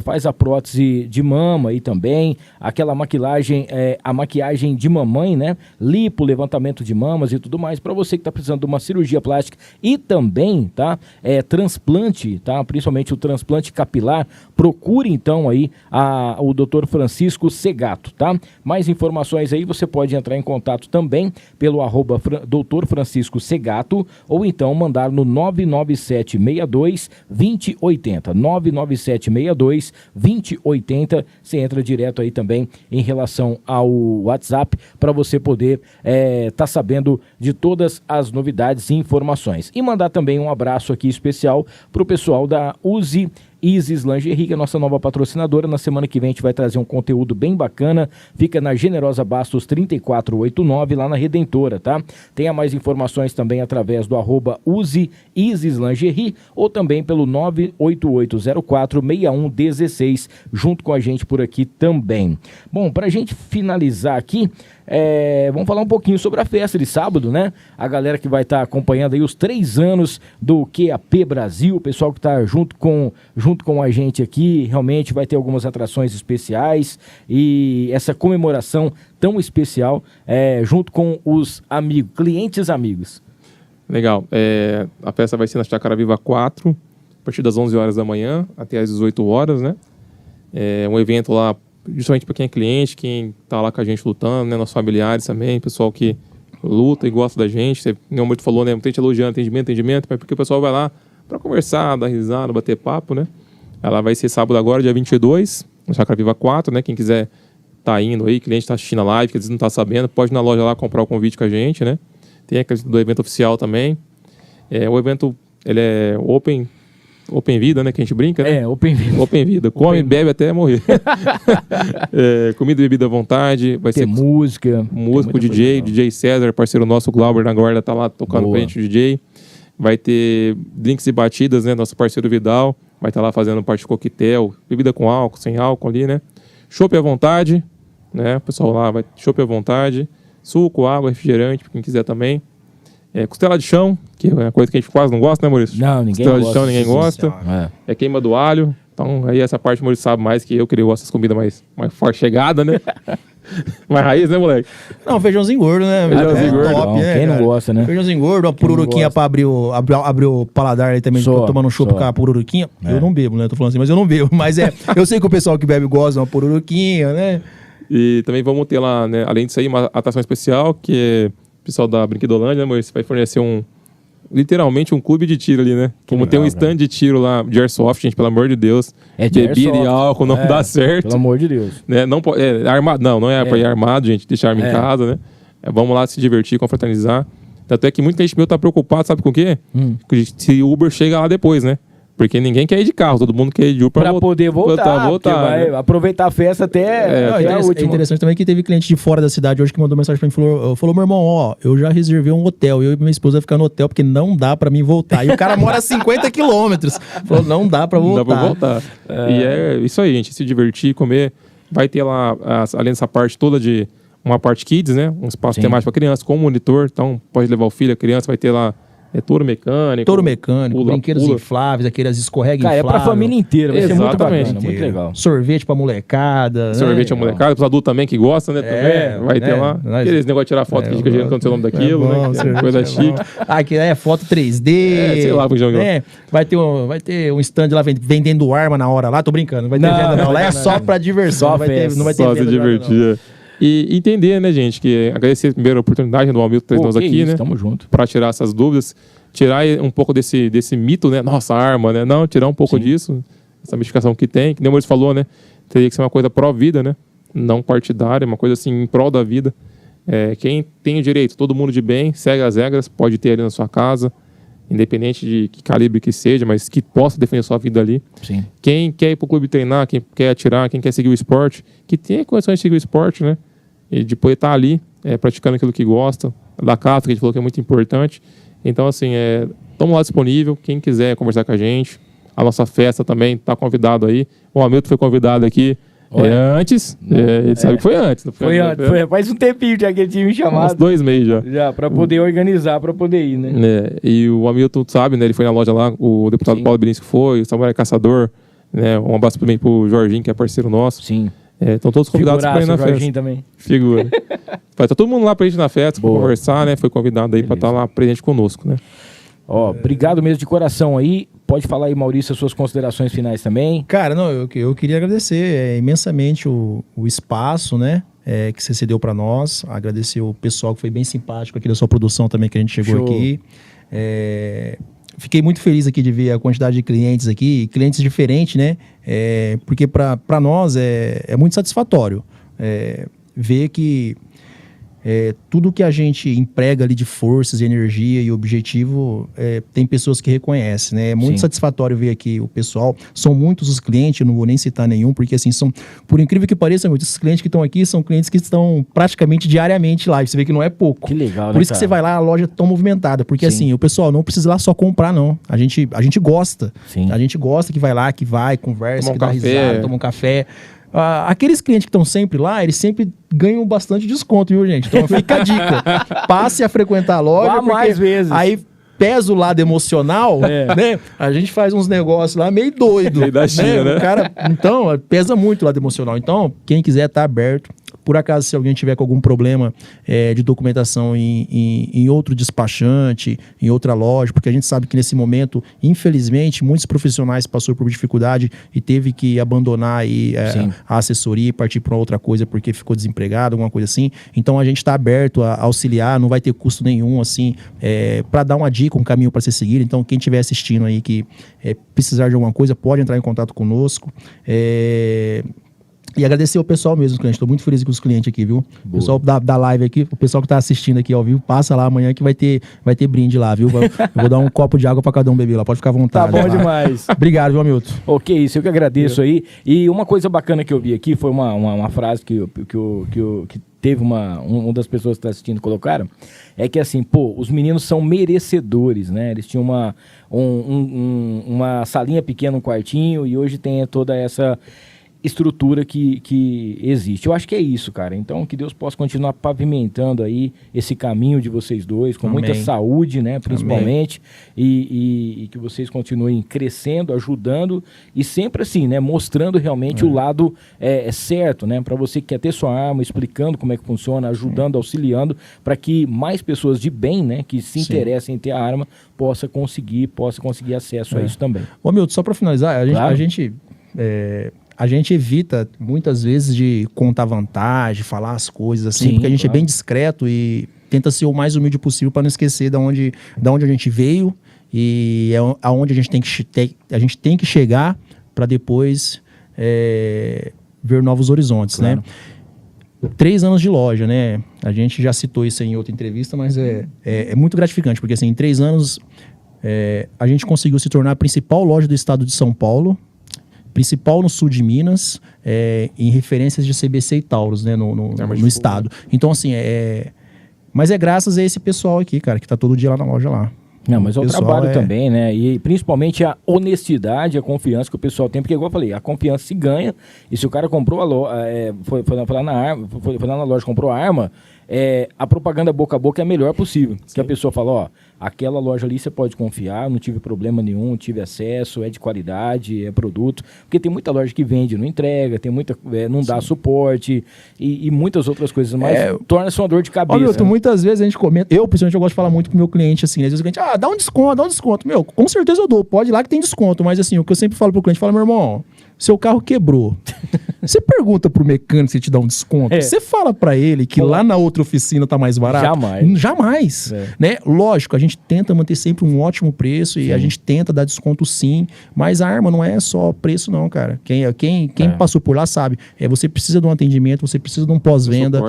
Faz a prótese de mama e também aquela a maquiagem de mamãe, né? Lipo, levantamento de mamas e tudo mais. Pra você que tá precisando de uma cirurgia plástica e também, tá? Transplante, tá? Principalmente o transplante capilar. Procure então aí o Dr. Francisco Segato, tá? Mais informações aí, você pode entrar em contato também pelo @Dr. Francisco Segato ou então mandar no 99762-2080. 99762-2080. Você entra direto aí também em relação ao WhatsApp para você poder tá sabendo de todas as novidades e informações. E mandar também um abraço aqui especial para o pessoal da Uzi Isis Lingerie, que é a nossa nova patrocinadora. Na semana que vem a gente vai trazer um conteúdo bem bacana. Fica na Generosa Bastos 3489, lá na Redentora, tá? Tenha mais informações também através do @use Isis Lingerie ou também pelo 988046116, junto com a gente por aqui também. Bom, pra gente finalizar aqui, vamos falar um pouquinho sobre a festa de sábado, né? A galera que vai estar acompanhando aí os 3 anos do QAP Brasil, o pessoal que está junto com a gente aqui, realmente vai ter algumas atrações especiais e essa comemoração tão especial junto com os amigos, clientes amigos.
Legal. A festa vai ser na Chácara Viva 4, a partir das 11 horas da manhã até às 18 horas, né? É um evento lá justamente para quem é cliente, quem tá lá com a gente lutando, né? Nossos familiares também, pessoal que luta e gosta da gente. Você, como muito falou, né? Muita gente elogiando atendimento, mas porque o pessoal vai lá para conversar, dar risada, bater papo, né? Ela vai ser sábado agora, dia 22, na Chácara Viva 4, né? Quem quiser tá indo aí, cliente tá assistindo a live, que às vezes não tá sabendo, pode ir na loja lá comprar o convite com a gente, né? Tem a questão do evento oficial também. O evento, ele é Open vida, né? Que a gente brinca, né?
Open vida.
Open vida. Come, bebe até morrer. Comida e bebida à vontade. Vai
ter
ser
música.
Músico, DJ César, parceiro nosso, o Glauber na guarda, tá lá tocando pra gente o DJ. Vai ter drinks e batidas, né? Nosso parceiro Vidal vai estar lá fazendo parte de coquetel, bebida com álcool, sem álcool ali, né? Chopp à vontade, né? O pessoal lá vai chopp à vontade. Suco, água, refrigerante, pra quem quiser também. Costela de chão, que é uma coisa que a gente quase não gosta, né, Maurício?
Não, ninguém
Costela
gosta.
de chão, ninguém gosta. Queima do alho. Então, aí essa parte o Maurício sabe mais que eu gosto dessas comidas mais forte chegada, né? Mais raiz, né, moleque?
Não, feijãozinho gordo, né?
Feijãozinho gordo.
Top,
Bom,
né,
quem não
cara?
gosta, né?
Feijãozinho gordo, uma pururuquinha pra abrir o paladar aí também, tomando um chopp com a pururuquinha. Eu não bebo, né? Tô falando assim, mas eu não bebo. Mas eu sei que o pessoal que bebe gosta de uma pururuquinha, né?
E também vamos ter lá, né, além disso aí, uma atração especial, que é o pessoal da Brinquedolândia, né, Maurício? Vai fornecer literalmente um clube de tiro ali, né? Vamos ter um stand de tiro lá, de airsoft, gente, pelo amor de Deus. Bebida e álcool não dá certo.
Pelo amor de Deus.
Né? Não armado, não é pra ir armado, gente, deixar arma em casa, né? Vamos lá se divertir, confraternizar. Tanto é que muita gente meu tá preocupado, sabe com o quê? Se o Uber chega lá depois, né? Porque ninguém quer ir de carro, todo mundo quer ir de Uber
pra poder voltar, vai aproveitar a festa até a última.
É interessante também que teve cliente de fora da cidade hoje que mandou mensagem pra mim, falou, meu irmão, ó, eu já reservei um hotel, eu e minha esposa ficar no hotel porque não dá pra mim voltar. E o cara mora a 50 quilômetros. Falou, não dá pra voltar.
Não dá pra voltar. E é isso aí, gente, se divertir, comer. Vai ter lá, além dessa parte toda de uma parte kids, né? Um espaço temático pra criança, com monitor, então pode levar o filho, a criança vai ter lá touro mecânico,
brinquedos infláveis, aqueles escorrega infláveis.
É pra família inteira, vai ser muito
Exatamente.
bacana, muito legal.
Sorvete pra molecada.
Sorvete pra molecada, pros adultos também que gostam, né? Também. Vai ter lá. Aqueles negócio de tirar foto que fica gerando quando o nome daquilo, né? Coisa chique.
Que foto 3D.
Sei lá, pro jogo.
Vai ter um stand lá vendendo arma na hora lá, tô brincando. Não vai ter venda não. Lá é só pra diversão. Não vai ter venda.
Só se divertir. E entender, né, gente, que agradecer a primeira oportunidade do Hamilton trazer nós aqui, né?
Tamo junto.
Pra tirar essas dúvidas, tirar um pouco desse mito, né? Nossa, arma, né? Não, tirar um pouco disso, essa mistificação que tem, que nem o Maurício falou, né? Teria que ser uma coisa pró-vida, né? Não partidária, uma coisa assim, em prol da vida. Quem tem o direito, todo mundo de bem, segue as regras, pode ter ali na sua casa, independente de que calibre que seja, mas que possa defender sua vida ali.
Sim.
Quem quer ir pro clube treinar, quem quer atirar, quem quer seguir o esporte, que tenha condições de seguir o esporte, né? E de poder estar ali, praticando aquilo que gosta, da casa, que a gente falou que é muito importante. Então, assim, estamos lá disponível, quem quiser conversar com a gente. A nossa festa também está convidado aí. O Hamilton foi convidado aqui antes, ele sabe que foi antes. Não
foi antes, foi faz um tempinho já que ele tinha me chamado.
Uns 2 meses já.
Já, para poder organizar, para poder ir, né?
E o Hamilton sabe, né? Ele foi na loja lá, o deputado Paulo Benício foi, o Samuel Caçador, né? Um abraço também pro Jorginho, que é parceiro nosso.
Sim.
Estão todos convidados para ir na festa.
Também.
Figura. Tá todo mundo lá pra gente na festa, pra conversar, né? Foi convidado aí pra estar lá presente conosco, né?
Obrigado mesmo de coração aí. Pode falar aí, Maurício, as suas considerações finais também.
Cara, não, eu queria agradecer imensamente o espaço, né? Que você cedeu para nós. Agradecer o pessoal que foi bem simpático aqui da sua produção também, que a gente chegou aqui. Fiquei muito feliz aqui de ver a quantidade de clientes aqui, clientes diferentes, né? Porque para nós é muito satisfatório ver que tudo que a gente emprega ali de forças, energia e objetivo, tem pessoas que reconhecem, né? É muito satisfatório ver aqui o pessoal. São muitos os clientes, eu não vou nem citar nenhum, porque assim, por incrível que pareça, esses clientes que estão aqui são clientes que estão praticamente diariamente lá. Você vê que não é pouco.
Que legal, né,
Por isso que você vai lá, a loja é tão movimentada. Porque assim, o pessoal não precisa ir lá só comprar, não. A gente gosta.
Sim.
A gente gosta que vai lá, que vai, conversa,
Toma um
que dá
café.
risada, toma um café. Aqueles clientes que estão sempre lá, eles sempre ganham bastante desconto, viu, gente? Então fica a dica. Passe a frequentar a loja.
Vá
porque
mais vezes.
Aí pesa o lado emocional, né? A gente faz uns negócios lá meio doido.
Meio da China, né?
O cara, então, pesa muito o lado emocional. Então, quem quiser tá aberto. Por acaso, se alguém tiver com algum problema de documentação em outro despachante, em outra loja, porque a gente sabe que nesse momento, infelizmente, muitos profissionais passaram por dificuldade e teve que abandonar aí, a assessoria e partir para outra coisa porque ficou desempregado, alguma coisa assim. Então, a gente está aberto a auxiliar, não vai ter custo nenhum, assim, para dar uma dica, um caminho para ser seguido. Então, quem estiver assistindo aí que precisar de alguma coisa, pode entrar em contato conosco. E agradecer ao pessoal mesmo, cliente. Estou muito feliz com os clientes aqui, viu? O pessoal da live aqui, o pessoal que está assistindo aqui ao vivo, passa lá amanhã que vai ter brinde lá, viu? Eu vou dar um copo de água para cada um beber lá, pode ficar à vontade.
Tá bom
lá.
demais.
Obrigado, viu, Hamilton?
Ok, isso eu que agradeço aí. E uma coisa bacana que eu vi aqui foi uma frase que teve uma das pessoas que está assistindo colocaram, é que assim, os meninos são merecedores, né? Eles tinham uma salinha pequena, um quartinho, e hoje tem toda essa estrutura que existe. Eu acho que é isso, cara. Então, que Deus possa continuar pavimentando aí esse caminho de vocês dois, com muita saúde, né, principalmente, e que vocês continuem crescendo, ajudando, e sempre assim, né, mostrando realmente o lado certo, né, para você que quer ter sua arma, explicando como é que funciona, ajudando, auxiliando, para que mais pessoas de bem, né, que se interessem em ter a arma, possa conseguir acesso a isso também.
Ô, Milton, só para finalizar, a gente evita muitas vezes de contar vantagem, falar as coisas assim, porque a gente é bem discreto e tenta ser o mais humilde possível para não esquecer da onde a gente veio e aonde a gente tem que chegar para depois ver novos horizontes, né? 3 anos de loja, né? A gente já citou isso em outra entrevista, mas é muito gratificante, porque assim, em 3 anos a gente conseguiu se tornar a principal loja do estado de São Paulo, principal no sul de Minas, em referências de CBC e Taurus, né, no estado. Então, assim, mas é graças a esse pessoal aqui, cara, que tá todo dia lá na loja lá.
Não, mas é o trabalho também, né? E principalmente a honestidade, a confiança que o pessoal tem, porque igual eu falei, a confiança se ganha, e se o cara comprou foi lá na loja, comprou a arma, a propaganda boca a boca é a melhor possível. Que a pessoa fala, aquela loja ali você pode confiar, não tive problema nenhum, tive acesso, é de qualidade, é produto. Porque tem muita loja que vende, não entrega, tem muita, não dá suporte e muitas outras coisas, mas torna-se uma dor de cabeça.
Milton, muitas vezes a gente comenta, principalmente eu gosto de falar muito pro meu cliente, assim, às vezes o cliente, dá um desconto. Meu, com certeza eu dou, pode ir lá que tem desconto, mas assim, o que eu sempre falo pro cliente, meu irmão, seu carro quebrou. Você pergunta pro mecânico se ele te dá um desconto. Você fala pra ele que lá na outra oficina tá mais barato? Jamais. Né? Lógico, a gente tenta manter sempre um ótimo preço e a gente tenta dar desconto sim, mas a arma não é só preço não, cara. Quem passou por lá sabe. Você precisa de um atendimento, você precisa de um pós-venda,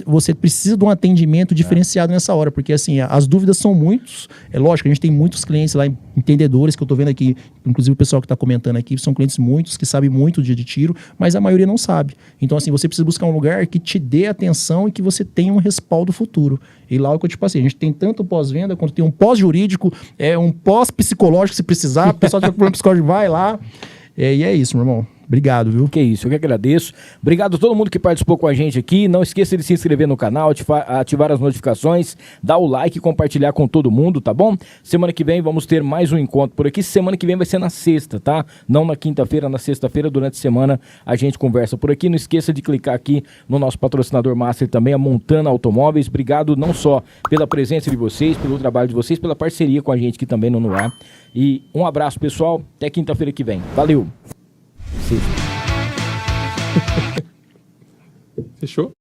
você precisa de um atendimento diferenciado nessa hora, porque assim, as dúvidas são muitos. Lógico, a gente tem muitos clientes lá, entendedores, que eu tô vendo aqui, inclusive o pessoal que tá comentando aqui, são clientes muitos que sabem muito de tiro, mas a maioria não sabe. Então, assim, você precisa buscar um lugar que te dê atenção e que você tenha um respaldo futuro. E lá é o que eu te passei. A gente tem tanto pós-venda, quanto tem um pós-jurídico, um pós-psicológico, se precisar. O pessoal tiver problema psicológico, vai lá. E é isso, meu irmão. Obrigado, viu?
Que isso, eu que agradeço. Obrigado a todo mundo que participou com a gente aqui. Não esqueça de se inscrever no canal, ativar as notificações, dar o like e compartilhar com todo mundo, tá bom? Semana que vem vamos ter mais um encontro por aqui. Semana que vem vai ser na sexta, tá? Não na quinta-feira, na sexta-feira. Durante a semana a gente conversa por aqui. Não esqueça de clicar aqui no nosso patrocinador master também, a Montana Automóveis. Obrigado não só pela presença de vocês, pelo trabalho de vocês, pela parceria com a gente aqui também no ar. E um abraço, pessoal. Até quinta-feira que vem. Valeu!
Fechou?